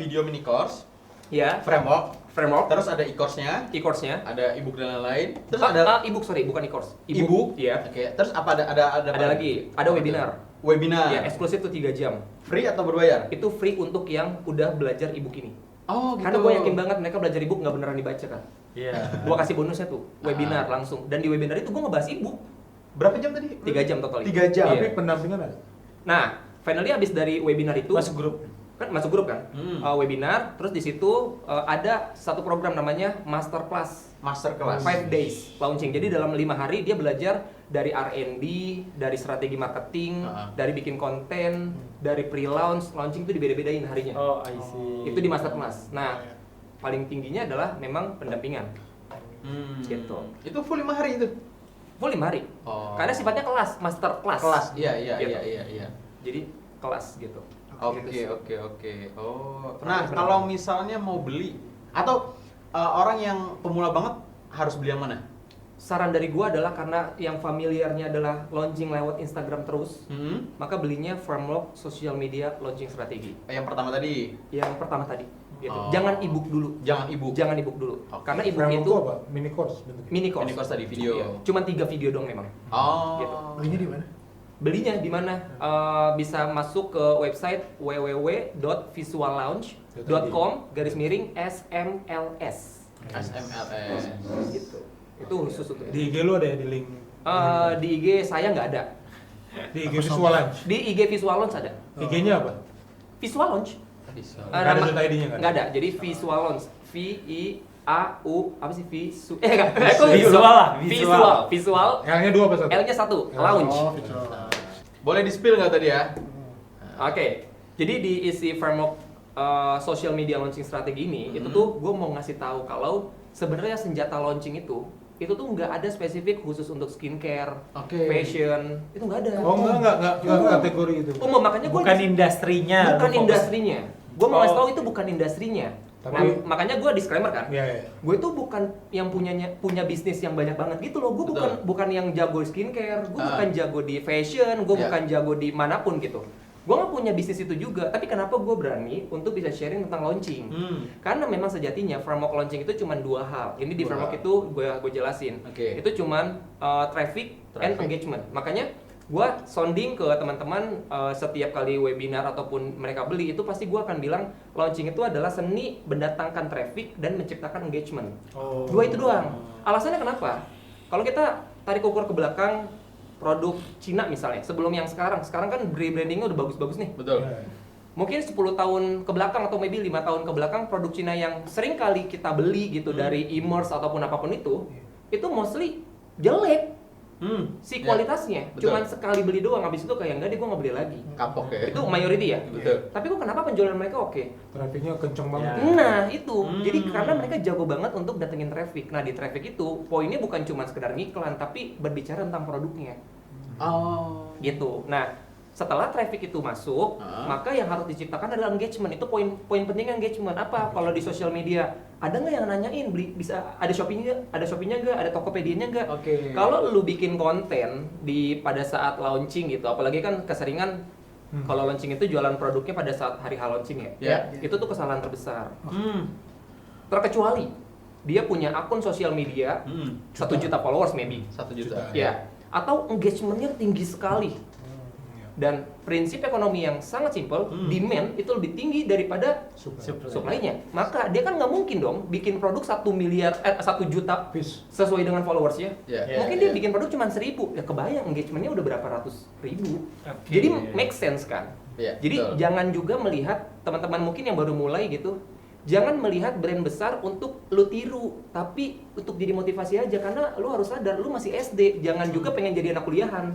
video mini course, Ya, framework, framework, terus ada e-course-nya, e-course-nya. ada e-book dan lain-lain. Terus ada e-book, sorry, bukan e-course. e-book. Iya. Oke. Terus apa ada Ada lagi, ada webinar. Webinar. Ya, eksklusif tuh 3 jam. Free atau berbayar? Itu free untuk yang udah belajar e-book ini. Oh, gitu. Karena gue yakin banget mereka belajar e-book nggak beneran dibaca kan. Iya. Gue kasih bonusnya tuh, webinar langsung. Dan di webinar itu gue ngebahas e-book. Berapa jam tadi? 3 jam total. 3 jam. Iya. Tapi pendampingan ada? Nah, finally abis dari webinar itu Masuk grup. masuk grup kan, webinar. Terus di situ ada satu program namanya masterclass, Masterclass. 5 days launching. Jadi dalam 5 hari dia belajar dari R&D, dari strategi marketing, dari bikin konten, dari pre-launch, launching itu dibeda-bedain harinya. Oh, I see. Itu di masterclass. Nah, paling tingginya adalah memang pendampingan. Gitu. Itu full 5 hari itu. Full 5 hari. Oh. Karena sifatnya kelas, masterclass. Kelas. Iya. Gitu. Iya. Jadi kelas gitu. Oke. Oh. Nah, kalau misalnya mau beli atau orang yang pemula banget harus beli yang mana? Saran dari gua adalah karena yang familiarnya adalah launching lewat Instagram terus, maka belinya Framework Social Media Launching Strategi. Yang pertama tadi. Yang pertama tadi. Gitu. Oh. Jangan ebook dulu. Jangan e-book. Jangan ebook dulu. Oke. Karena ebook Framework itu apa? Mini course bentuknya? mini course. Mini course tadi, video. Iya. Cuman 3 video dong memang. Oh. Gitu. Belinya di mana? Belinya di mana? Bisa masuk ke website www.visuallaunch.com/SMS. SMLS. Gitu. Itu khusus untuk Di IG lu ada ya di link? di IG saya nggak ada. Di IG Visual Launch? Di IG Visual Launch ada. IG-nya apa? Visual Launch. Visual. Nggak ada dot ID-nya kan? Nggak ada. Jadi Visual Launch. V-I-A-U apa sih enggak. Visual lah, Visual. L-nya 2 apa 1? L-nya 1. Launch. Oh, visual. Boleh di-spill nggak tadi ya? Oke. Jadi di isi framework social media launching strategi ini, itu tuh gue mau ngasih tahu kalau sebenarnya senjata launching itu tuh nggak ada spesifik khusus untuk skincare, Oke. fashion, itu nggak ada. Oh enggak kategori itu. Makanya gue Bukan industrinya. bukan lu fokus. industrinya. Gue mau ngasih Oh. tahu itu bukan industrinya. Tapi- Makanya gue disclaimer kan. Iya. Gue itu bukan yang punya bisnis yang banyak banget gitu loh. Gue bukan Betul. yang jago skincare, gue Ah. bukan jago di fashion, gue Ya. bukan jago di manapun gitu. Gue nggak punya bisnis itu juga, tapi kenapa gue berani untuk bisa sharing tentang launching? Karena memang sejatinya framework launching itu cuma 2 hal. Ini di Dua framework hal. itu gue jelasin. Oke. Itu cuma traffic and engagement. Makanya gue sounding ke teman-teman setiap kali webinar ataupun mereka beli itu pasti gue akan bilang launching itu adalah seni mendatangkan traffic dan menciptakan engagement. Oh. 2 itu doang. Alasannya kenapa? Kalau kita tarik ukur ke belakang produk Cina misalnya, sebelum yang sekarang kan brandingnya udah bagus-bagus nih. Betul. Mungkin 10 tahun ke belakang atau maybe 5 tahun ke belakang produk Cina yang sering kali kita beli gitu dari e-commerce ataupun apapun itu mostly jelek si Ya, kualitasnya. betul. Cuman sekali beli doang, habis itu kayak enggak deh gue nggak beli lagi. Kapok ya. Itu majority ya. Betul. Tapi kok kenapa penjualan mereka oke? Trafiknya kenceng banget. Ya. Nah itu, jadi karena mereka jago banget untuk datengin traffic. Nah di traffic itu poinnya bukan cuma sekedar ngiklan, tapi berbicara tentang produknya. Oh. Gitu. Nah setelah traffic itu masuk, maka yang harus diciptakan adalah engagement. Itu poin penting engagement. Apa? Kalau di sosial media ada nggak yang nanyain beli bisa ada Shopee-nya nggak, ada Tokopedia-nya nggak? Oke. Kalau lu bikin konten pada saat launching gitu, apalagi kan keseringan kalau launching itu jualan produknya pada saat hari launching ya. Ya. Itu tuh kesalahan terbesar. Terkecuali dia punya akun sosial media 1 juta followers maybe. 1 juta. Ya. Atau engagementnya tinggi sekali. Dan prinsip ekonomi yang sangat simpel, demand itu lebih tinggi daripada supply-nya. Maka dia kan nggak mungkin dong bikin produk 1 juta sesuai dengan followersnya. Ya. Mungkin dia bikin produk cuma 1.000, ya kebayang engagementnya udah berapa ratus ribu. Oke. Jadi make sense kan? Iya, Jadi betul. jangan juga melihat teman-teman mungkin yang baru mulai gitu, jangan melihat brand besar untuk lu tiru, tapi untuk jadi motivasi aja karena lu harus sadar lu masih SD, jangan juga pengen jadi anak kuliahan.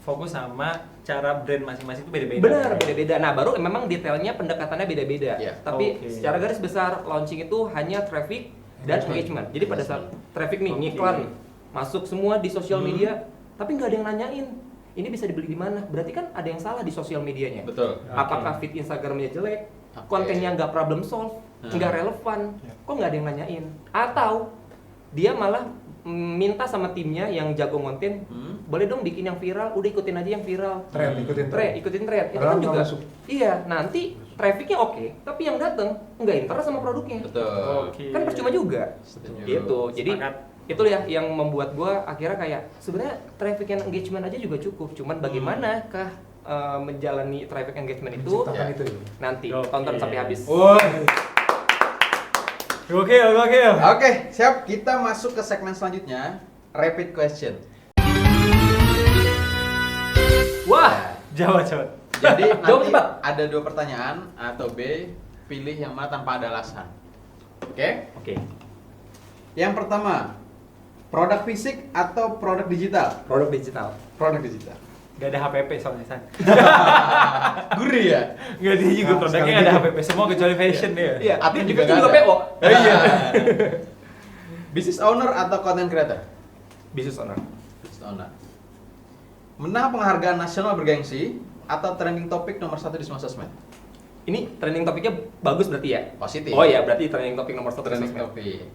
Fokus sama cara brand masing-masing itu beda-beda. Benar, beda-beda. Nah, baru memang detailnya pendekatannya beda-beda. Iya. Tapi Oke. secara garis besar launching itu hanya traffic dan engagement. Jadi pada saat traffic nih, ngiklan masuk semua di sosial media, tapi nggak ada yang nanyain. Ini bisa dibeli di mana? Berarti kan ada yang salah di sosial medianya. Betul. Apakah feed Instagramnya jelek? Oke. Kontennya nggak problem solve, nggak relevan, kok nggak ada yang nanyain? Atau dia malah minta sama timnya yang jago konten, boleh dong bikin yang viral, udah ikutin aja yang viral. Ikutin tren. Ikutin trend. Itu Padahal kan nggak juga. masuk. Iya, nanti trafficnya oke, tapi yang datang nggak interest sama produknya. Betul. Oke. Kan percuma juga. Setuju. Gitu. Jadi Sepakat. itu ya yang membuat gua akhirnya kayak sebenarnya traffic and engagement aja juga cukup. Cuman bagaimanakah menjalani traffic engagement itu Menciptakan Ya. itu ya. nanti Oke. tonton sampai habis. Gokil. Oke, siap. Kita masuk ke segmen selanjutnya, rapid question. Wah, Jawab. Jadi Jawab nanti cepat. ada 2 pertanyaan A atau B, pilih yang mana tanpa ada alasan. Oke? oke. Yang pertama, produk fisik atau produk digital? Produk digital. Produk digital. Gak ada HPP soalnya San. Gurih ya? Gak dia juga Nah, produknya sekali gak ada gitu. HPP semua kecuali fashion dia. Iya, Admin itu juga juga nggak ada. PO. Iya. Business owner atau content creator? Business owner. Business owner. Menang penghargaan nasional bergengsi atau trending topik nomor 1 di semua sosmed? Ini trending topiknya bagus berarti ya? Positif. Oh iya, berarti trending topik nomor 1 Trending sosmed. topik.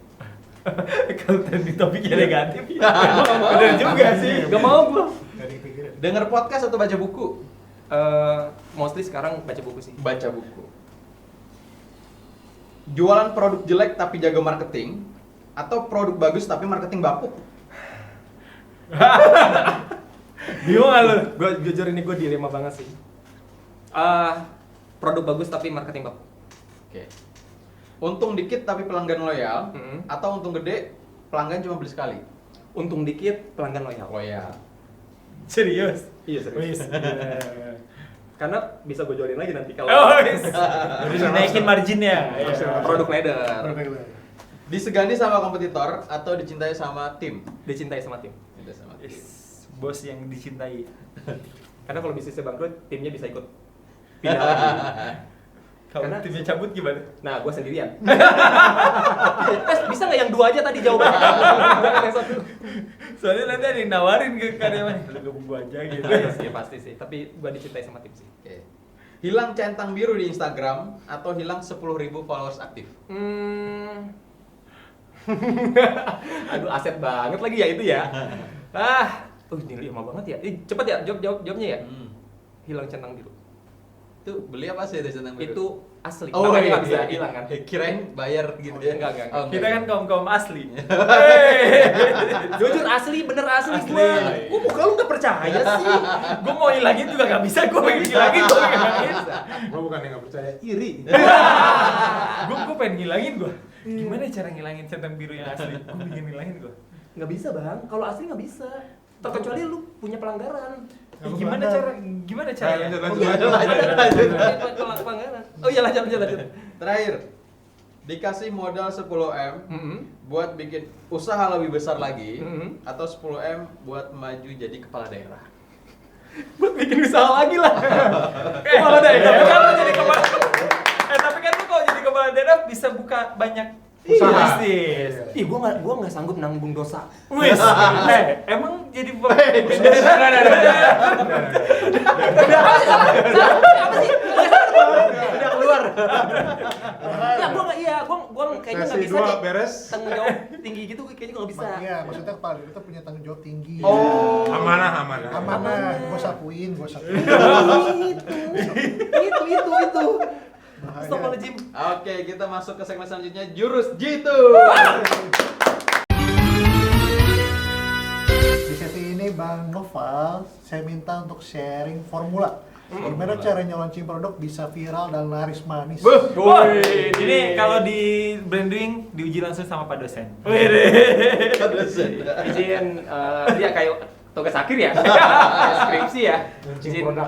Kalau trending topiknya negatif ya. Bener juga sih. Gak mau gua. Dari pikiran. Dengar podcast atau baca buku? Mostly sekarang baca buku sih. Baca buku. Jualan produk jelek tapi jago marketing atau produk bagus tapi marketing bapuk? Bingung gak lu? Gue jujur ini gue dilema banget sih. Produk bagus tapi marketing bapuk. Oke. Untung dikit tapi pelanggan loyal atau untung gede pelanggan cuma beli sekali? Untung dikit, pelanggan loyal. Loyal. Serius? Iya serius. Wis. Karena bisa gue jualin lagi nanti kalau Oh, wis. Udah naikin marginnya. Iya. produk leader. Disegani sama kompetitor atau dicintai sama tim? Dicintai sama tim. Dicintai sama tim. Yes. Bos yang dicintai. Karena kalau bisnisnya bangkrut, timnya bisa ikut pindah lagi. Kalau Karena- timnya cabut gimana? Nah, gue sendirian. Bisa nggak yang 2 aja tadi jawabannya? Jangan yang 1. Soalnya nanti ada yang nawarin ke karyawan, lu gabung gua aja gitu. Iya pasti sih. Tapi gue dicintai sama tim sih. Oke. Hilang centang biru di Instagram atau hilang 10.000 followers aktif? Aduh, aset banget lagi ya itu ya. Dilema banget ya. Cepet ya jawabnya ya. Hilang centang biru. Itu beli apa sih itu centang biru? Itu asli. Oh, Makanya iya, nggak bisa iya. hilang kan? Kirain bayar gitu ya. Enggak. Oh, Kita kan kaum asli. Jujur asli, bener asli Asli. gue. Gue muka lu nggak percaya sih. Gue mau hilangin juga gak bisa, gue pengen hilangin gue gak bisa. Gua bukan yang nggak percaya, iri. Gue pengen ngilangin gue. Gimana cara ngilangin centang biru yang asli? Gue bikin ngilangin gue. Nggak bisa bang. Kalau asli nggak bisa. Terkecuali lu punya pelanggaran. Gimana caranya? Lanjut. Pelanggaran. Oh iya lanjut. Terakhir, dikasih modal 10M buat bikin usaha lebih besar lagi, atau 10M buat maju jadi kepala daerah. Buat bikin usaha lagi lah. Kepala daerah. Tapi kan lu jadi kepala. Tapi kan lu kalau jadi kepala daerah bisa buka banyak Usaha. bisnis. Ih, gua nggak sanggup nanggung dosa. Wis, emang jadi Udah keluar. Ya, gua kayaknya nggak Sesi bisa 2 deh. beres. Tanggung jawab tinggi gitu kayaknya nggak bisa. Iya, maksudnya kepala daerah itu punya tanggung jawab tinggi. Oh. Amanah. Amanah, gue sapuin. Itu. Bahaya. Astagfirullahaladzim. Oke, kita masuk ke segmen selanjutnya, jurus jitu. Di sesi ini Bang Noval, saya minta untuk sharing formula. Gimana caranya launching produk bisa viral dan laris manis. Wah, ini kalau di branding diuji langsung sama Pak dosen. Izin dia kayak tugas akhir ya, kayak skripsi ya. Launching Izin produk.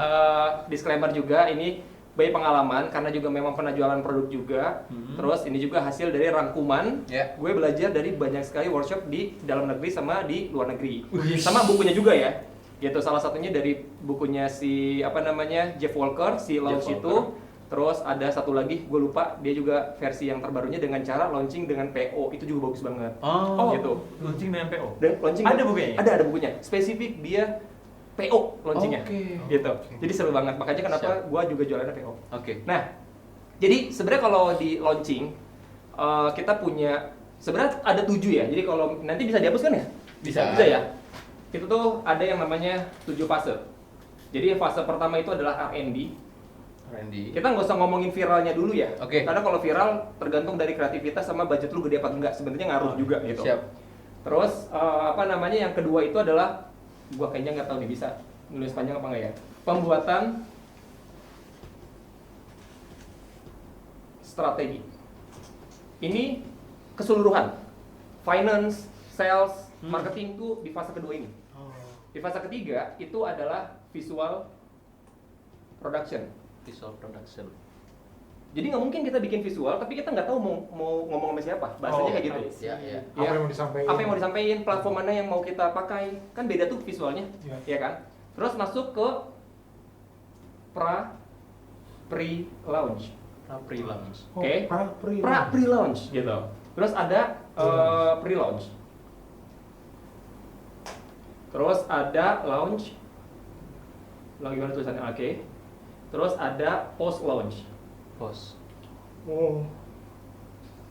disclaimer juga ini by pengalaman karena juga memang pernah jualan produk juga. Terus ini juga hasil dari rangkuman. Ya. Gue belajar dari banyak sekali workshop di dalam negeri sama di luar negeri. Sama bukunya juga ya. Gitu salah satunya dari bukunya si Jeff Walker, si launch Jeff itu. Walker. Terus ada satu lagi gue lupa, dia juga versi yang terbarunya dengan cara launching dengan PO. Itu juga bagus banget. Oh, gitu. Launching dengan PO. Dan launching Ada bukunya ya? Ada bukunya. Spesifik dia PO launchingnya. Oke. Gitu. Jadi seru banget. Makanya kenapa Siap. gua juga jualannya PO. Oke. Nah, jadi sebenarnya kalau di launching kita punya sebenarnya ada 7 ya. Jadi kalau nanti bisa dihapus kan ya? Bisa. Bisa ya. Itu tuh ada yang namanya 7 fase. Jadi fase pertama itu adalah R&D. Randy. Kita nggak usah ngomongin viralnya dulu ya. Oke. Karena kalau viral tergantung dari kreativitas sama budget lu gede apa enggak. Sebenarnya ngaruh juga gitu. Siap. Terus yang kedua itu adalah gua kayaknya nggak tahu nih bisa nulis panjang apa nggak ya. Pembuatan strategi. Ini keseluruhan. Finance, sales, marketing tuh di fase kedua ini. Di fase ketiga itu adalah visual production. Visual production. Jadi nggak mungkin kita bikin visual, tapi kita nggak tahu mau ngomong sama siapa. Bahasanya kayak gitu. Ya, ya. Apa yang mau disampaikan? Apa yang mau disampaikan, platform mana yang mau kita pakai, kan beda tuh visualnya, Iya. ya kan? Terus masuk ke pre-launch, Pre-launch. oke? Pre-launch gitu. Terus ada pre-launch. Terus ada launch. Lagi gimana tulisannya? Oke. Terus ada post-launch. Post.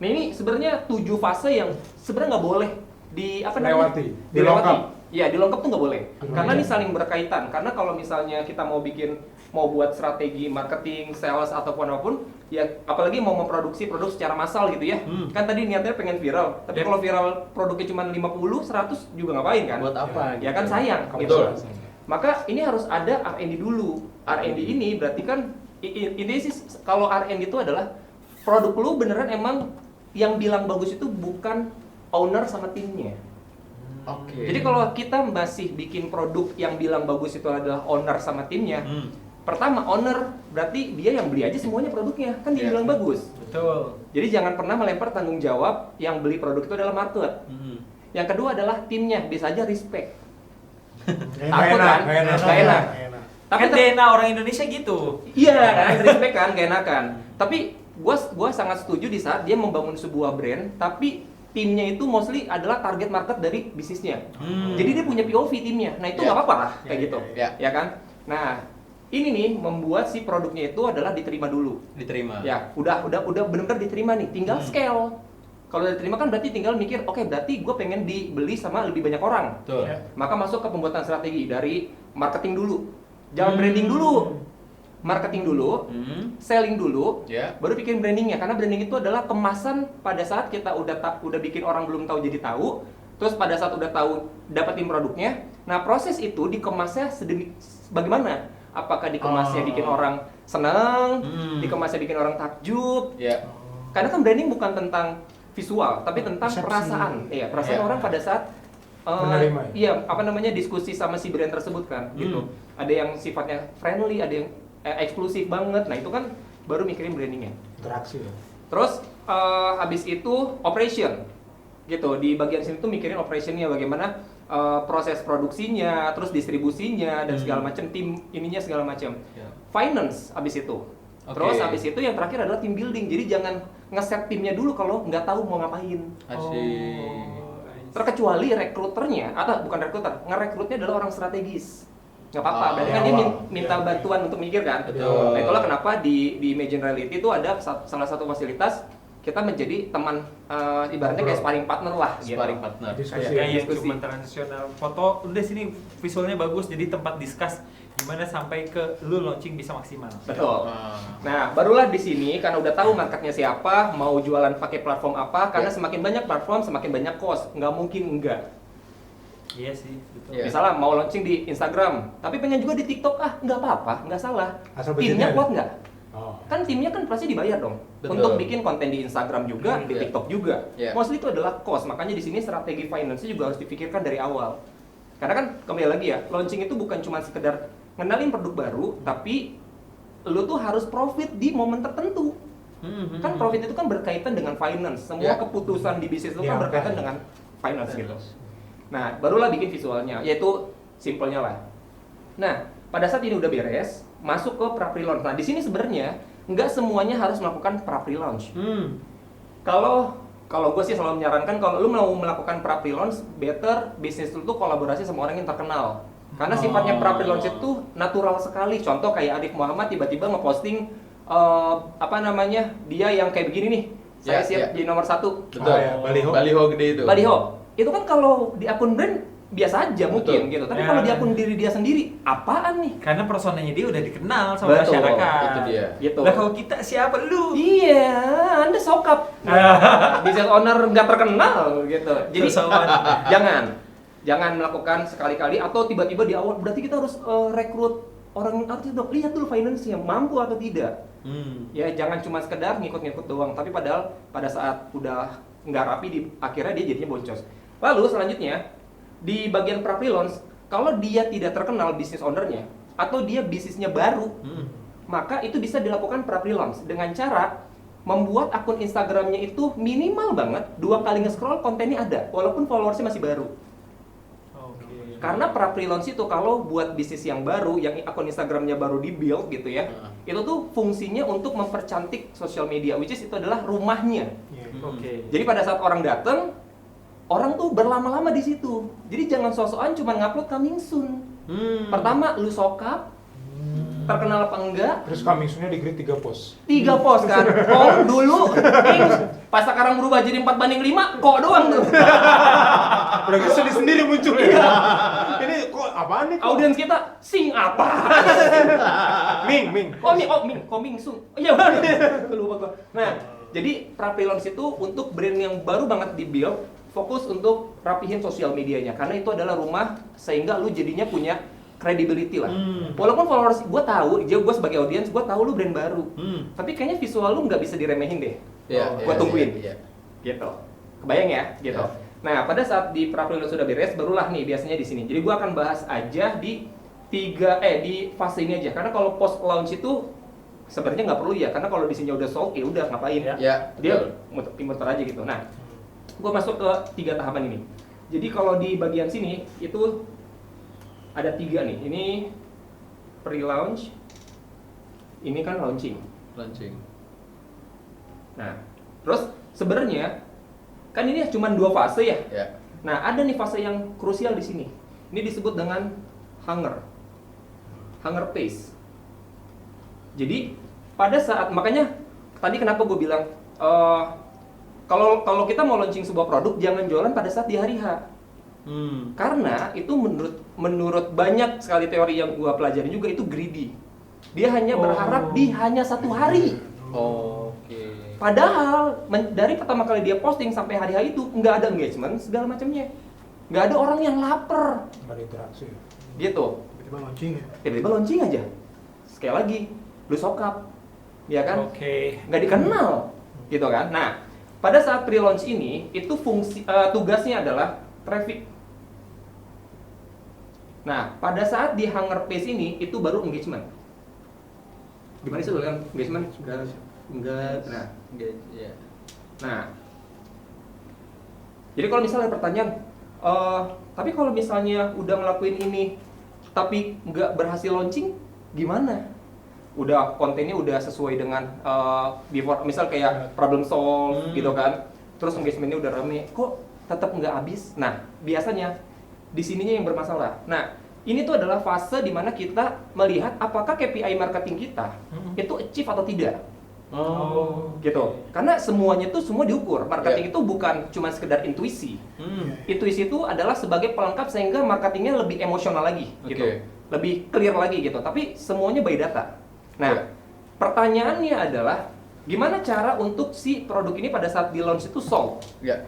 Nah ini sebenarnya 7 fase yang sebenarnya nggak boleh Dilewati. dilewati. Dilengkap. Iya, dilengkap tuh nggak boleh. Dilengkap. Karena ini saling berkaitan. Karena kalau misalnya kita mau buat strategi marketing, sales ataupun apapun, ya apalagi mau memproduksi produk secara massal gitu ya. Kan tadi niatnya pengen viral. Tapi kalau viral produknya cuma 50, 100 juga ngapain kan? Buat apa? Ya kan sayang Betul. gitu. Maka ini harus ada R&D dulu. R&D ini berarti kan ini sih kalau R&D itu adalah produk lu beneran emang yang bilang bagus itu bukan owner sama timnya. Oke. Jadi kalau kita masih bikin produk yang bilang bagus itu adalah owner sama timnya, pertama owner berarti dia yang beli aja semuanya produknya, kan dia Iya. bilang bagus. Betul. Jadi jangan pernah melempar tanggung jawab yang beli produk itu adalah market. Yang kedua adalah timnya, bisa aja respect. Takut kan? Nggak enak. Tapi kan DNA orang Indonesia gitu. Iya kan, respect kan, gak enakan. Tapi gua sangat setuju di saat dia membangun sebuah brand, tapi timnya itu mostly adalah target market dari bisnisnya. Jadi dia punya POV timnya. Nah itu Ya. nggak apa-apa lah kayak Ya, gitu, ya. ya kan? Nah ini nih membuat si produknya itu adalah diterima dulu. Diterima. Ya, udah benar-benar diterima nih. Tinggal scale. Kalau udah diterima kan berarti tinggal mikir, oke berarti gue pengen dibeli sama lebih banyak orang. Betul. Ya. Maka masuk ke pembuatan strategi dari marketing dulu. Jangan branding dulu. marketing dulu, selling dulu, Ya. baru bikin brandingnya. Karena branding itu adalah kemasan pada saat kita udah bikin orang belum tahu jadi tahu, terus pada saat udah tahu dapetin produknya. Nah proses itu dikemasnya bagaimana? Apakah dikemasnya bikin orang senang, dikemasnya bikin orang takjub? Ya. Karena kan branding bukan tentang visual, tapi tentang Persepsi. perasaan. Iya, perasaan Iya. orang pada saat Menerima ya? iya, apa namanya diskusi sama si brand tersebut kan, gitu. Ada yang sifatnya friendly, ada yang eksklusif banget. Nah itu kan baru mikirin brandingnya. Interaksi ya. Terus habis itu operation, gitu. Di bagian sini tuh mikirin operationnya bagaimana proses produksinya, terus distribusinya dan segala macam, tim ininya segala macam. Ya. Finance habis itu. Terus Oke. habis itu yang terakhir adalah team building. Jadi jangan ngeset timnya dulu kalau nggak tahu mau ngapain. Asik. Terkecuali rekruternya, atau bukan rekruter, ngerekrutnya adalah orang strategis. Nggak apa-apa, Oh, berarti di kan dia awal. minta Iya. bantuan untuk mikir kan. Betul. Nah itulah kenapa di Imagine Reality itu ada salah satu fasilitas kita menjadi teman, ibaratnya kayak sparring partner lah. Sparring gitu. partner. Diskusi. Kayak yang Diskusi. cuma transaksional foto, udah sini visualnya bagus, jadi tempat discuss gimana sampai ke lu launching bisa maksimal. Betul. Ah. Nah, barulah di sini karena udah tahu marketnya siapa, mau jualan pakai platform apa, karena semakin banyak platform semakin banyak cost, nggak mungkin enggak. Iya sih, betul. Iya. Misalnya mau launching di Instagram, tapi pengen juga di TikTok, nggak apa-apa, nggak salah. Asal Timnya budgetnya ada. kuat nggak? Oh. Kan timnya kan pasti dibayar dong. Betul. Untuk bikin konten di Instagram juga, di Iya. TikTok juga. Iya. Mostly itu adalah cost, makanya di sini strategi finance juga harus dipikirkan dari awal. Karena kan kembali lagi ya, launching itu bukan cuma sekedar ngenalin produk baru, tapi lu tuh harus profit di momen tertentu. Kan profit itu kan berkaitan dengan finance. Semua Ya. keputusan di bisnis itu Ya, kan berkaitan makanya. dengan finance gitu. Nah, barulah bikin visualnya, yaitu simpelnya lah. Nah, pada saat ini udah beres, masuk ke pre-launch. Nah, di sini sebenarnya nggak semuanya harus melakukan pre-launch. Kalau gue sih selalu menyarankan kalau lu mau melakukan pre-launch, better bisnis lu tuh kolaborasi sama orang yang terkenal. Karena sifatnya pre-launch itu natural sekali. Contoh kayak Arif Muhammad tiba-tiba ngeposting dia yang kayak begini nih. Saya Ya, siap ya. jadi nomor 1. Betul. Oh, ya, baliho. Baliho gede itu. Baliho. Itu kan kalau di akun brand biasa aja mungkin Betul. gitu. Tapi Ya. kalau di akun diri dia sendiri, apaan nih? Karena personanya dia udah dikenal sama Betul, masyarakat. itu dia. Gitu. Lah kalau kita siapa lu? Iya, Anda sokap. Business owner nggak terkenal gitu. Jadi Sosokan. jangan melakukan sekali-kali atau tiba-tiba di awal. Berarti kita harus rekrut orang artis dong. Lihat dulu finance-nya mampu atau tidak. Ya jangan cuma sekedar ngikut-ngikut doang. Tapi padahal pada saat udah nggak rapi, akhirnya dia jadinya boncos. Lalu selanjutnya di bagian pre-launch, kalau dia tidak terkenal bisnis ownernya atau dia bisnisnya baru, maka itu bisa dilakukan pre-launch dengan cara membuat akun Instagramnya itu minimal banget 2 kali nge-scroll kontennya ada, walaupun followersnya masih baru. Oke. Karena pre-launch itu kalau buat bisnis yang baru, yang akun Instagramnya baru di-build gitu ya, itu tuh fungsinya untuk mempercantik sosial media, which is itu adalah rumahnya. Iya. Oke. Jadi pada saat orang datang, orang tuh berlama-lama di situ. Jadi jangan sok-sokan cuma ngupload coming soon. Pertama, lu sokap, terkenal apa enggak? Terus coming soon-nya di-grade 3 post. 3 post kan. Oh, dulu pas sekarang berubah jadi 4:5, kok doang tuh. Udah gitu sedih sendiri muncul ya. Ini kok apaan nih? Kok? Audiens kita sing apa? Ming. Coming soon. Oh iya benar. Lupa gua. Nah, jadi pre-launch itu untuk brand yang baru banget di-build, fokus untuk rapihin sosial medianya karena itu adalah rumah sehingga lu jadinya punya credibility lah. Walaupun followers gue tahu, gue sebagai audiens gue tahu lu brand baru. Tapi kayaknya visual lu nggak bisa diremehin deh. Gua tungguin. Iya. Gitu. Kebayang ya, gitu. Ya. Nah, pada saat di pre-launch sudah beres, barulah nih biasanya di sini. Jadi gua akan bahas aja di di fase ini aja. Karena kalau post launch itu sebenarnya nggak perlu ya, karena kalau di sini udah sold ya udah ngapain? Ya, Dia betul. muter aja gitu. Nah, gua masuk ke 3 tahapan ini. Jadi kalau di bagian sini itu ada 3 nih. Ini pre-launch, ini kan launching. Launching. Nah, terus sebenarnya kan ini cuma 2 fase ya. Ya. Nah, ada nih fase yang krusial di sini. Ini disebut dengan hunger phase. Jadi pada saat makanya tadi kenapa gue bilang kalau kita mau launching sebuah produk jangan jualan pada saat di hari H. Karena itu menurut banyak sekali teori yang gue pelajari juga itu greedy. Dia hanya berharap di hanya 1 hari. Oke. Padahal dari pertama kali dia posting sampai hari itu nggak ada engagement segala macamnya, nggak ada orang yang lapar. Nggak ada interaksi. Gitu. Tiba-tiba launching ya. Tiba-tiba launching aja. Sekali lagi, lu sokap, ya kan? Oke. Nggak dikenal, gitu kan? Nah, pada saat pre-launch ini, itu tugasnya adalah traffic. Nah, pada saat di Hunger Pace ini, itu baru engagement. Gimana sih lu kan engagement? Enggak. Ya. Nah, jadi kalau misalnya ada pertanyaan, tapi kalau misalnya udah ngelakuin ini, tapi nggak berhasil launching, gimana? Udah kontennya udah sesuai dengan before, misal kayak problem solve gitu kan, terus engagementnya udah rame, kok tetap nggak habis? Nah, biasanya di sininya yang bermasalah. Nah, ini tuh adalah fase dimana kita melihat apakah KPI marketing kita itu achieve atau tidak. Oh, Gitu. Karena semuanya tuh semua diukur. Marketing itu bukan cuma sekedar intuisi. Intuisi itu adalah sebagai pelengkap sehingga marketingnya lebih emosional lagi, gitu. Oke. Lebih clear lagi gitu. Tapi semuanya by data. Nah, Ya. pertanyaannya adalah gimana cara untuk si produk ini pada saat di launch itu sold? Ya.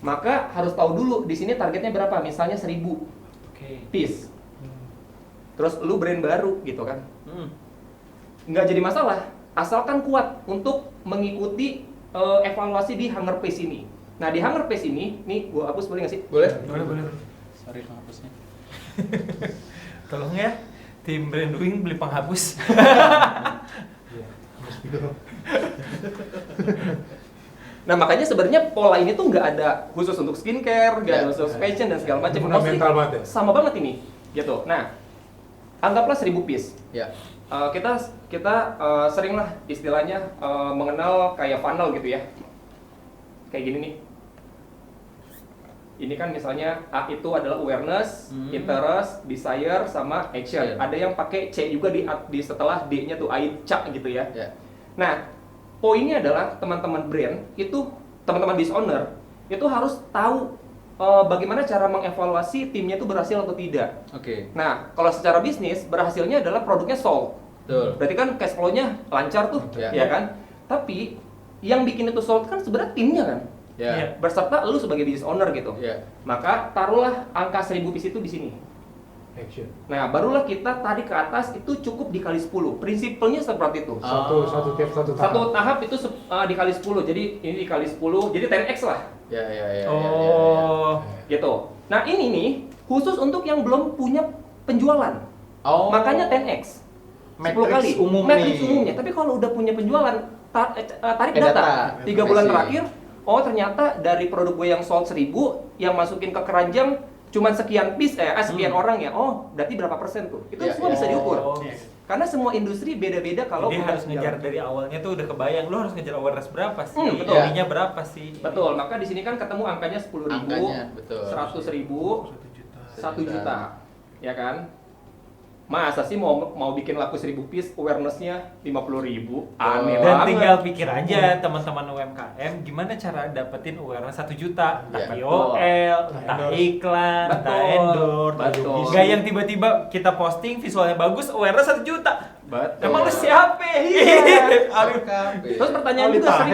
Maka harus tahu dulu di sini targetnya berapa. Misalnya 1000 Oke. piece. Terus lu brand baru gitu kan. Hmm. Nggak jadi masalah, asalkan kuat untuk mengikuti evaluasi di Hunger Pace ini. Nah, di Hunger Pace ini, nih gua hapus boleh nggak sih? Boleh? Boleh. Sorry penghapusnya. Tolong ya, tim branding beli penghapus. Iya, harus gitu. Nah, makanya sebenarnya pola ini tuh nggak ada khusus untuk skincare, nggak ada Ya. khusus fashion dan segala macam. Fundamental Mostly banget ya? sama banget ini, gitu. Nah, anggaplah 1000 piece. Ya. Kita sering lah istilahnya mengenal kayak funnel gitu ya. Kayak gini nih. Ini kan misalnya A itu adalah awareness, interest, desire, sama action. Action. Ada yang pakai C juga di setelah D-nya tuh AICA gitu ya. Ya. Nah, poinnya adalah teman-teman brand itu, teman-teman business owner itu harus tahu bagaimana cara mengevaluasi timnya itu berhasil atau tidak. Oke. Nah, kalau secara bisnis berhasilnya adalah produknya sold. Betul. Berarti kan cash flow-nya lancar tuh, Ya. ya kan? Tapi yang bikin itu sold kan sebenarnya timnya kan, Ya. berserta lu sebagai business owner gitu. Ya. Maka taruhlah angka 1000 piece itu di sini. Action. Nah, barulah kita tarik ke atas itu cukup dikali 10. Prinsipalnya seperti itu. Satu tahap. Satu tahap itu dikali 10. Jadi ini dikali 10, jadi 10x lah. Ya. Oh. Gitu. Nah, ini nih khusus untuk yang belum punya penjualan. Oh. Makanya 10x. 10 Matrix kali. umum Matrix nih. umumnya. Tapi kalau udah punya penjualan, tarik Data. data. 3 bulan Informasi. terakhir, oh ternyata dari produk gue yang sold 1000, yang masukin ke keranjang cuman sekian piece, sekian orang ya. Oh, berarti berapa persen tuh? Itu Ya, semua ya. bisa diukur. Oh. Karena semua industri beda-beda kalau Jadi udah harus ngejar jalan. dari awalnya tuh udah kebayang lu harus ngejar awareness berapa sih, betul. jadinya berapa sih. Betul, maka di sini kan ketemu angkanya 10.000, Angkanya, betul. 100.000, 1 juta. 1 juta, ya kan? Masa sih mau bikin laku 1000 piece, awareness-nya 50.000? Aneh Dan banget. tinggal pikir aja teman-teman UMKM gimana cara dapetin awareness 1 juta, entah Ya, KOL, entah endorse. iklan, entah Betul, endorse, betul. Gak yang tiba-tiba kita posting visualnya bagus, awareness 1 juta. Betul. Emang lu siapa? Iya. Aduh. Terus pertanyaan juga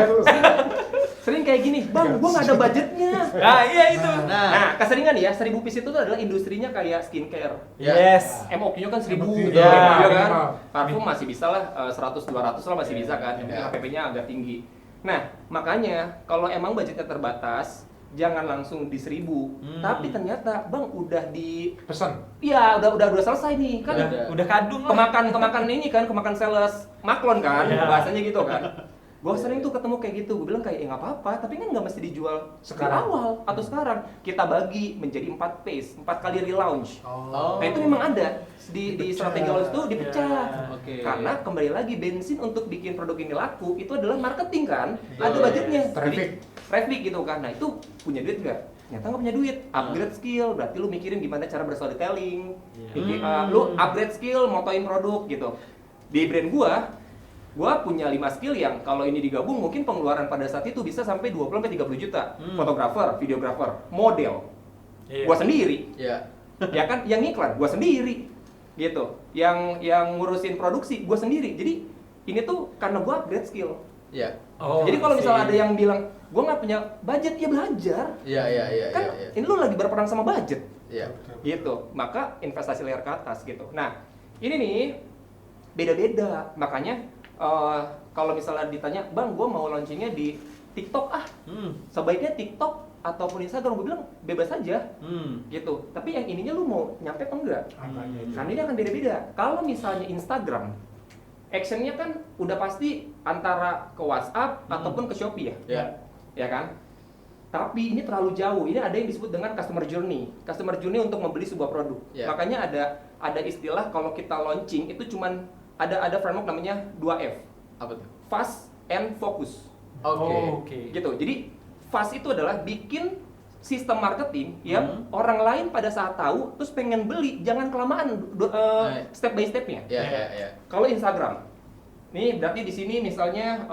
sering kayak gini, bang, gua nggak ada budgetnya. Nah, iya itu. Nah, keseringan ya, 1000 piece itu tuh adalah industrinya kayak skincare. Ya. Yes. MOQ-nya kan 1000 MOQ, gitu ya. ya kan. Minimal. Parfum masih bisa lah 100-200 lah masih bisa kan. Yang penting Ya. HPP-nya agak tinggi. Nah, makanya kalau emang budgetnya terbatas, jangan langsung di 1000. Tapi ternyata, Bang, udah di Pesan. iya, udah selesai nih kan. Udah kadung lah. Kemakan ini kan, kemakan sales maklon kan, Ya. bahasanya gitu kan. Gue sering tuh ketemu kayak gitu, gue bilang kayak nggak apa-apa, tapi kan nggak mesti dijual di Sekarang. awal atau sekarang. Kita bagi menjadi 4 phase, 4 kali relaunch. Oh. Nah itu memang ada di Dipecah. strategi launch itu dipecah. Ya, oke. Karena kembali lagi bensin untuk bikin produk ini laku itu adalah marketing kan, Betul. ada budgetnya. Traffic. Jadi, traffic gitu kan. Nah itu punya duit nggak? Ternyata nggak punya duit. Upgrade skill, berarti lu mikirin gimana cara berstorytelling. Lu upgrade skill, motoin produk gitu. Di brand gua punya 5 skill yang kalau ini digabung mungkin pengeluaran pada saat itu bisa sampai 20-30 juta. Fotografer, videografer, model. Iya. Gua sendiri. Ya. Ya kan, yang iklan gua sendiri. gitu. Yang ngurusin produksi gue sendiri. Jadi ini tuh karena gue upgrade skill. Iya. Oh, Jadi kalau misalnya I see. ada yang bilang gue nggak punya budget, ya belajar. Iya. Kan ini lu lagi berperang sama budget. Iya. Gitu. Maka investasi layar ke atas gitu. Nah, ini nih beda-beda. Makanya kalau misalnya ditanya, "Bang, gue mau launchingnya di TikTok sebaiknya TikTok ataupun Instagram?" Gue bilang bebas aja. Gitu. Tapi yang ininya lu mau nyampe apa enggak? Karena ini akan beda-beda. Kalau misalnya Instagram, actionnya kan udah pasti antara ke WhatsApp ataupun ke Shopee ya. Iya. Ya kan? Tapi ini terlalu jauh. Ini ada yang disebut dengan customer journey. Customer journey untuk membeli sebuah produk. Yeah. Makanya ada istilah kalau kita launching itu cuman ada framework namanya 2F. Apa tuh? Fast and focus. Oke. Gitu. Jadi fast itu adalah bikin sistem marketing yang orang lain pada saat tahu terus pengen beli, jangan kelamaan step by stepnya. Iya. Kalau Instagram, nih berarti di sini misalnya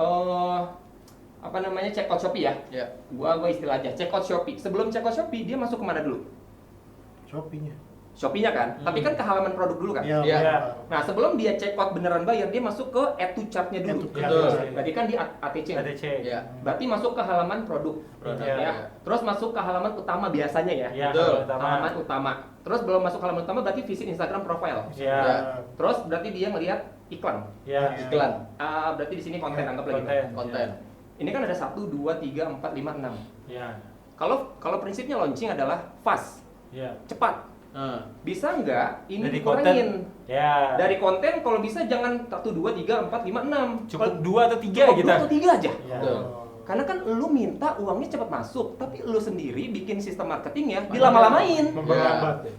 apa namanya, check out Shopee ya. Iya. Gua istilah aja check out Shopee. Sebelum check out Shopee dia masuk kemana dulu? Shopee-nya. Shopee-nya kan, tapi kan ke halaman produk dulu kan. Iya. Iya. Nah sebelum dia check out beneran bayar, dia masuk ke add to chart-nya dulu. Add to cart. Betul. Berarti kan di ATC. ATC. Iya. Berarti masuk ke halaman produk. Produk, Ya. ya. Terus masuk ke halaman utama biasanya ya. Ya, Betul. Halaman utama. Terus belum masuk halaman utama berarti visit Instagram profile. Ya. Ya. Terus berarti dia ngelihat iklan. Ya. Iklan, Berarti di sini konten, Ya, anggap lagi. konten. Ini kan ada 1, 2, 3, 4, 5, 6. Ya. Kalau prinsipnya launching adalah fast, Ya. cepat. Bisa nggak ini Dari dikurangin? Ya. Dari konten kalau bisa jangan 1, 2, 3, 4, 5, 6. Cukup 2 atau 3 Cukup kita. 2 atau 3 aja. Ya. Betul. Karena kan lu minta uangnya cepat masuk, tapi lu sendiri bikin sistem marketingnya dilama-lamain.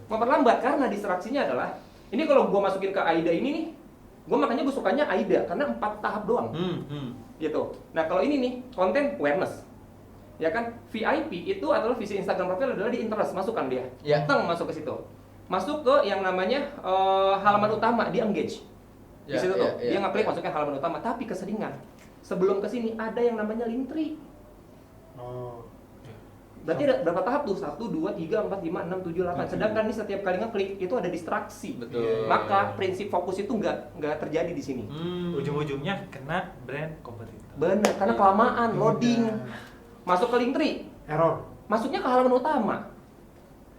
Memperlambat karena distraksinya adalah ini kalau gua masukin ke AIDA ini nih, makanya gua sukanya AIDA karena 4 tahap doang. Gitu. Nah, kalau ini nih konten awareness. Ya kan? VIP itu adalah visi Instagram profile adalah di interest, masukkan dia. Ya. Teng masuk ke situ. Masuk ke yang namanya halaman utama, di engage. Di Ya, situ ya, tuh, ya, dia ngeklik ya. masuknya halaman utama, tapi keseringan. Sebelum ke sini ada yang namanya Linktree. Oh. Berarti ada berapa tahap tuh? 1, 2, 3, 4, 5, 6, 7, 8. Sedangkan nih setiap kali ngeklik itu ada distraksi. Betul. Maka prinsip fokus itu nggak terjadi di sini. Ujung-ujungnya kena brand kompetitor. Bener, karena kelamaan loading. Masuk ke Linktree, Error. masuknya ke halaman utama.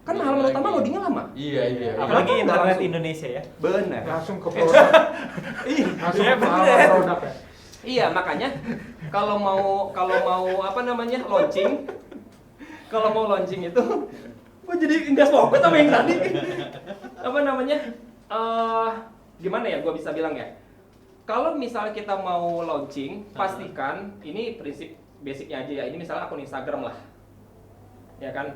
Kan Iya halaman lagi. utama loadingnya lama. Iya. Apalagi Kenapa nggak internet langsung? Indonesia ya. Bener. Langsung ke produk. Iya, Langsung Iya, ke bener. halaman produk ya. iya makanya kalau mau apa namanya launching, kalau mau launching itu, gua jadi nggak fokus sama yang tadi. Apa namanya? Gimana ya? Gua bisa bilang ya. Kalau misalnya kita mau launching, pastikan ini prinsip basicnya aja ya. Ini misalnya akun Instagram lah, ya kan?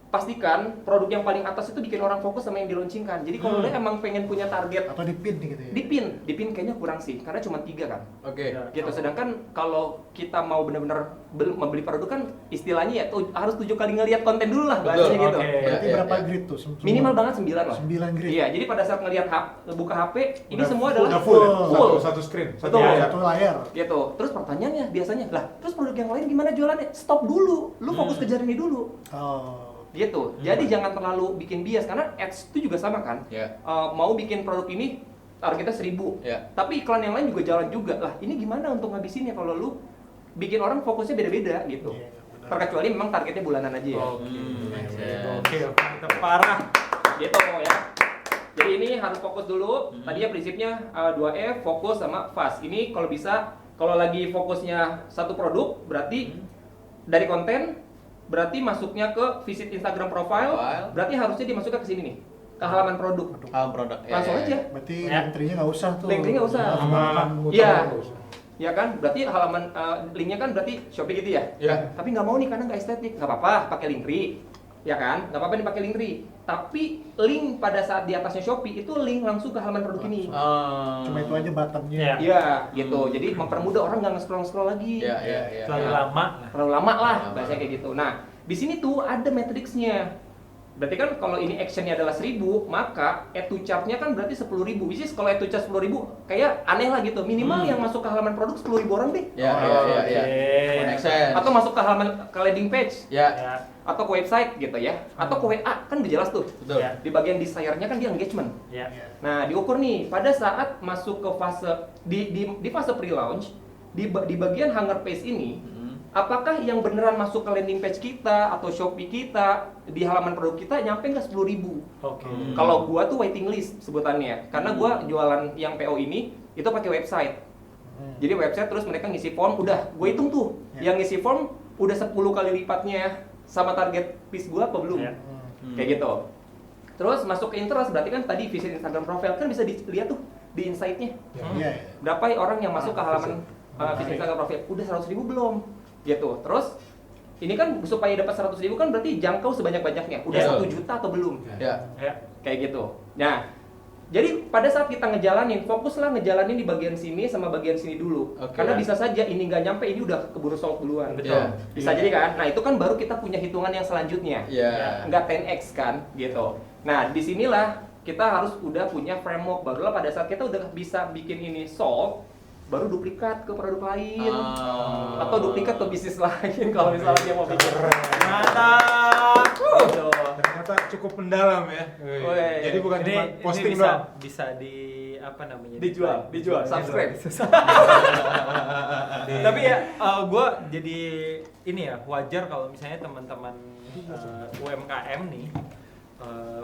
Pastikan produk yang paling atas itu bikin orang fokus sama yang dilaunchingkan. Jadi kalau dia emang pengen punya target Atau di pin gitu ya. dipin kayaknya kurang sih, karena cuma 3 kan. Oke. Gitu. Sedangkan kalau kita mau benar-benar membeli produk kan istilahnya ya harus 7 kali ngelihat konten dulu lah bahasanya Betul, gitu. oke. Berarti Ya, berapa ya. grid tuh? Minimal banget 9 lah. 9 grid. Iya, jadi pada saat ngelihat buka HP, ini Udah semua full, adalah udah full, ya? full. Satu screen. Betul. layar. Satu layar. Gitu. Terus pertanyaannya biasanya, lah, terus produk yang lain gimana jualannya? Stop dulu. Lu fokus kejar ini dulu. Oh. Gitu. Jadi jangan terlalu bikin bias karena ads itu juga sama kan. Ya. Mau bikin produk ini targetnya 1000. Ya. Tapi iklan yang lain juga jalan juga. Lah, ini gimana untuk ngabisinnya kalau lu bikin orang fokusnya beda-beda gitu. Iya, benar. Terkecuali memang targetnya bulanan aja ya. Oke, mantap parah. Gitu ya. Jadi ini harus fokus dulu. Tadinya prinsipnya 2F, fokus sama fast. Ini kalau bisa, kalau lagi fokusnya satu produk, berarti dari konten, berarti masuknya ke visit Instagram profile, berarti harusnya dimasukkan ke sini nih, ke halaman produk. Produk. Langsung aja. Berarti Ya. linktree-nya nggak usah tuh. Linktree nggak usah. Halaman utama Iya. nggak usah. Ya kan, berarti halaman linknya kan berarti Shopee gitu ya. Ya. Tapi nggak mau nih karena nggak estetik, nggak apa-apa pakai Linktree, ya kan? Nggak apa-apa nih pakai Linktree. Tapi link pada saat di atasnya Shopee itu link langsung ke halaman produk ini. Cuma itu aja buttonnya. Iya. Iya, gitu. Jadi mempermudah orang nggak nge-scroll lagi. Iya. Terlalu lama. Terlalu lama lah Lama. bahasanya kayak gitu. Nah, di sini tuh ada matriksnya. Berarti kan kalau ini actionnya adalah 1.000, maka add to chart-nya kan berarti 10.000. Which is kalau add to chart 10.000 kayak aneh lah gitu. Minimal yang masuk ke halaman produk 10.000 orang deh. Ya. Make sense. Atau masuk ke landing page. Ya. Atau ke website gitu ya. Atau ke WA, kan udah jelas tuh. Betul. Ya. Di bagian desire-nya kan dia engagement. Ya. Nah, diukur nih pada saat masuk ke fase di fase pre-launch di bagian hunger page ini, apakah yang beneran masuk ke landing page kita atau Shopee kita di halaman produk kita nyampe nggak 10.000? Oke. Kalau gua tuh waiting list sebutannya, karena gua jualan yang PO ini itu pakai website. Jadi website terus mereka ngisi form, udah gue hitung tuh yang ngisi form udah 10 kali lipatnya sama target piece gua apa belum? Kayak gitu. Terus masuk ke interest, berarti kan tadi visit Instagram profile kan bisa dilihat tuh di insight-nya. Berapa orang yang masuk ke halaman visit Instagram profile? Udah 100.000 belum? Gitu. Terus ini kan supaya dapat 100.000 kan berarti jangkau sebanyak-banyaknya. Udah 1 juta atau belum? Ya. Kayak gitu. Nah, jadi pada saat kita ngejalanin, fokuslah ngejalanin di bagian sini sama bagian sini dulu. Karena bisa saja ini nggak nyampe, ini udah keburu sold duluan. Betul. Bisa jadi kan? Nah, itu kan baru kita punya hitungan yang selanjutnya. Nggak 10x kan? Gitu. Nah, disinilah kita harus udah punya framework. Barulah pada saat kita udah bisa bikin ini sold, baru duplikat ke produk lain atau duplikat ke bisnis lain kalau misalnya dia mau bikin. Mantap. Gitu. Ternyata cukup mendalam ya. Jadi bukan cuma posting bisa, doang. bisa di apa namanya? Dijual, subscribe. Tapi ya, gue jadi ini ya wajar kalau misalnya teman-teman UMKM nih,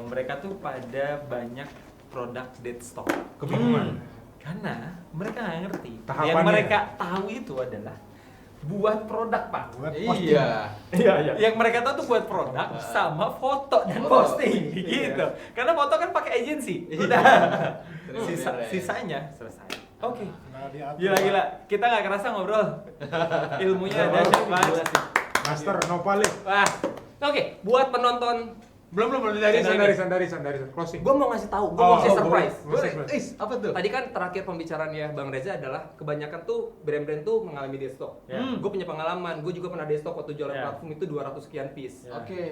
mereka tuh pada banyak produk dead stock. Kebingungan. Karena mereka nggak ngerti. Tahapannya. Yang mereka tahu itu adalah buat produk, Pak. Iya. Yang mereka tahu tuh buat produk sama foto dan posting gitu. Karena foto kan pakai agensi. Udah. Sisanya selesai. Oke. Gila. Kita nggak kerasa ngobrol. Ilmunya ada banget. Master Nopal. Wah. Oke, buat penonton Belum dari closing. gue mau ngasih tahu, gue mau ngasih surprise. Apa tuh? Tadi kan terakhir pembicaraannya Bang Reza adalah kebanyakan tuh brand-brand tuh mengalami dead stock. Gue punya pengalaman, gue juga pernah dead stock waktu jualan parfum itu 200 sekian piece.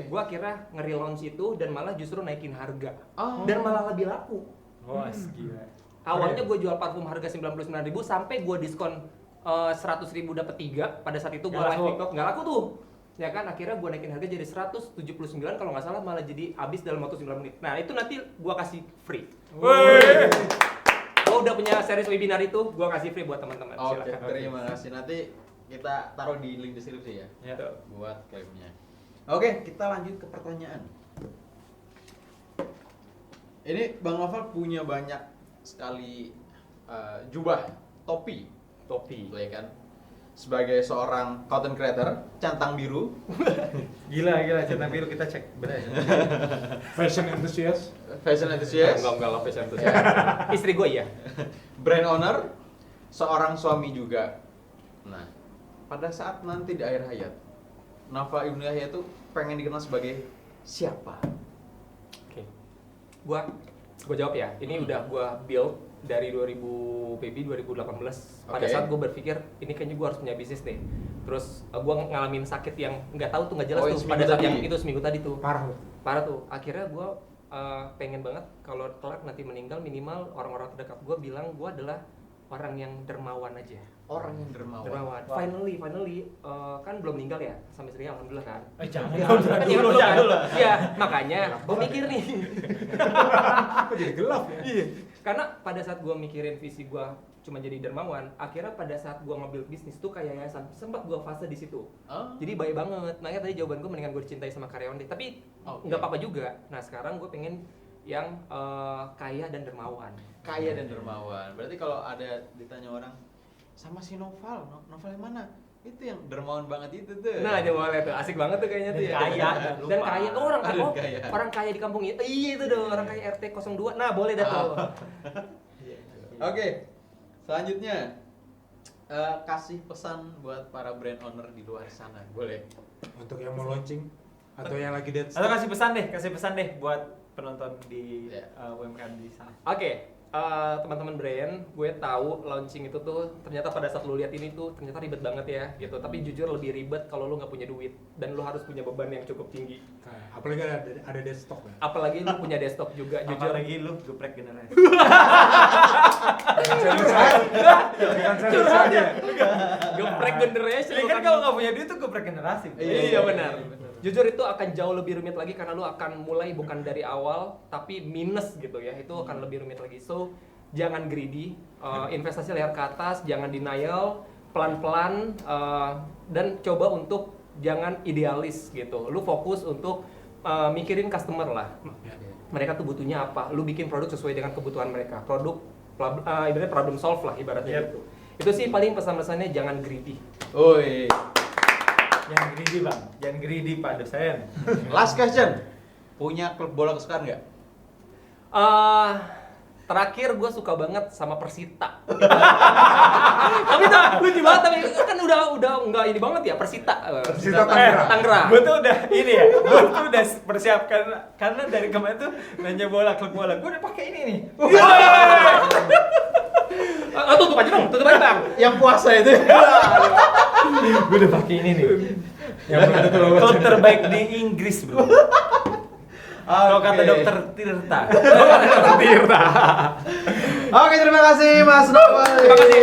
Gue akhirnya nge-relaunch itu dan malah justru naikin harga. Dan malah lebih laku. Wah, gila. Awalnya gue jual parfum harga 99.000 sampai gue diskon 100.000 dapat 3. Pada saat itu gue live TikTok nggak laku tuh. Ya kan akhirnya gue naikin harga jadi 179 kalau nggak salah, malah jadi habis dalam waktu 9 menit. Nah, itu nanti gue kasih free. Gue udah punya series webinar itu, gue kasih free buat teman-teman. Oke, Silakan. terima kasih. Nanti kita taruh di link deskripsi ya. Ya. Buat klaimnya. Oke, kita lanjut ke pertanyaan. Ini Bang Novel punya banyak sekali jubah, topi, ya kan? Sebagai seorang content creator, centang biru. Gila, centang biru kita cek. Benar. Fashion enthusiast. Enggak lah fashion tuh. Istri gue ya. Brand owner, seorang suami juga. Nah, pada saat nanti di akhir hayat, Nafa Ibnu Yahya itu pengen dikenal sebagai siapa? Oke. Gua jawab ya. Ini udah gua build dari 2018. Pada saat gue berpikir ini kayaknya gue harus punya bisnis deh. Terus gue ngalamin sakit yang nggak tahu tuh, nggak jelas tuh pada saat yang itu seminggu tadi tuh. Parah tuh. Akhirnya gue pengen banget kalau kelak nanti meninggal minimal orang-orang terdekat gue bilang gue adalah orang yang dermawan aja. Orang yang dermawan. Wow. Finally, kan belum meninggal ya sama istri, alhamdulillah kan. Jangan Dulu. Iya, makanya gue mikir nih. Kok jadi gelap ya? Iya. Karena pada saat gue mikirin visi gue cuma jadi dermawan, akhirnya pada saat gue nge-build bisnis tuh kayak yayasan, sempat gue fase di situ. Jadi baik banget. Makanya tadi jawaban gue mendingan gue dicintai sama karyawan deh. Tapi nggak apa-apa juga. Nah sekarang gue pengen yang kaya dan dermawan. Kaya dan dermawan. Berarti kalau ada ditanya orang sama si Novel yang mana? Itu yang dermawan banget itu tuh. Nah, aja boleh tuh. Asik banget tuh kayaknya tuh ya. Kaya. Dan kaya tuh Kaya. orang kaya di kampung itu. Iya itu dong, orang kaya RT 02. Nah, boleh dah tuh. Oke. Selanjutnya kasih pesan buat para brand owner di luar sana. Boleh. Untuk yang mau launching atau yang lagi dead Atau stock. kasih pesan deh buat penonton di UMKM di sana. Oke, teman-teman brand, gue tahu launching itu tuh ternyata pada saat lu lihat ini tuh ternyata ribet banget ya gitu. Tapi jujur lebih ribet kalau lu nggak punya duit dan lu harus punya beban yang cukup tinggi. Apalagi ada desktop ya. Apalagi lu punya desktop juga, jujur. Apalagi lu geprek generasi. Curhat ya. Geprek generation. Ini kan kalau nggak punya duit tuh geprek generasi. Iya benar. Jujur itu akan jauh lebih rumit lagi karena lu akan mulai bukan dari awal tapi minus gitu ya. Itu akan lebih rumit lagi. So, jangan greedy, investasi layar ke atas, jangan denial, pelan-pelan dan coba untuk jangan idealis gitu. Lu fokus untuk mikirin customer lah. Mereka tuh butuhnya apa? Lu bikin produk sesuai dengan kebutuhan mereka. Produk ibaratnya problem solve lah ibaratnya gitu. Itu sih paling pesan-pesannya jangan greedy. Oi. Jangan greedy bang, jangan greedy Pak dosen. Last question. Punya klub bola kesukaan nggak? Terakhir gue suka banget sama Persita. Tapi tuh lucu banget, tapi kan udah nggak ini banget ya Persita. Persita Tangerang. Gue tuh udah ini ya, gue tuh udah persiapkan karena dari kemarin tuh nanya bola klub bola, gue udah pakai ini nih. Tutup aja dong, tutup aja bang. Yang puasa itu. Gue udah pakai ini nih. Yang klub terbaik di Inggris bro. Kalau kata dokter Tirta. Oke, terima kasih Mas Novel. Terima kasih.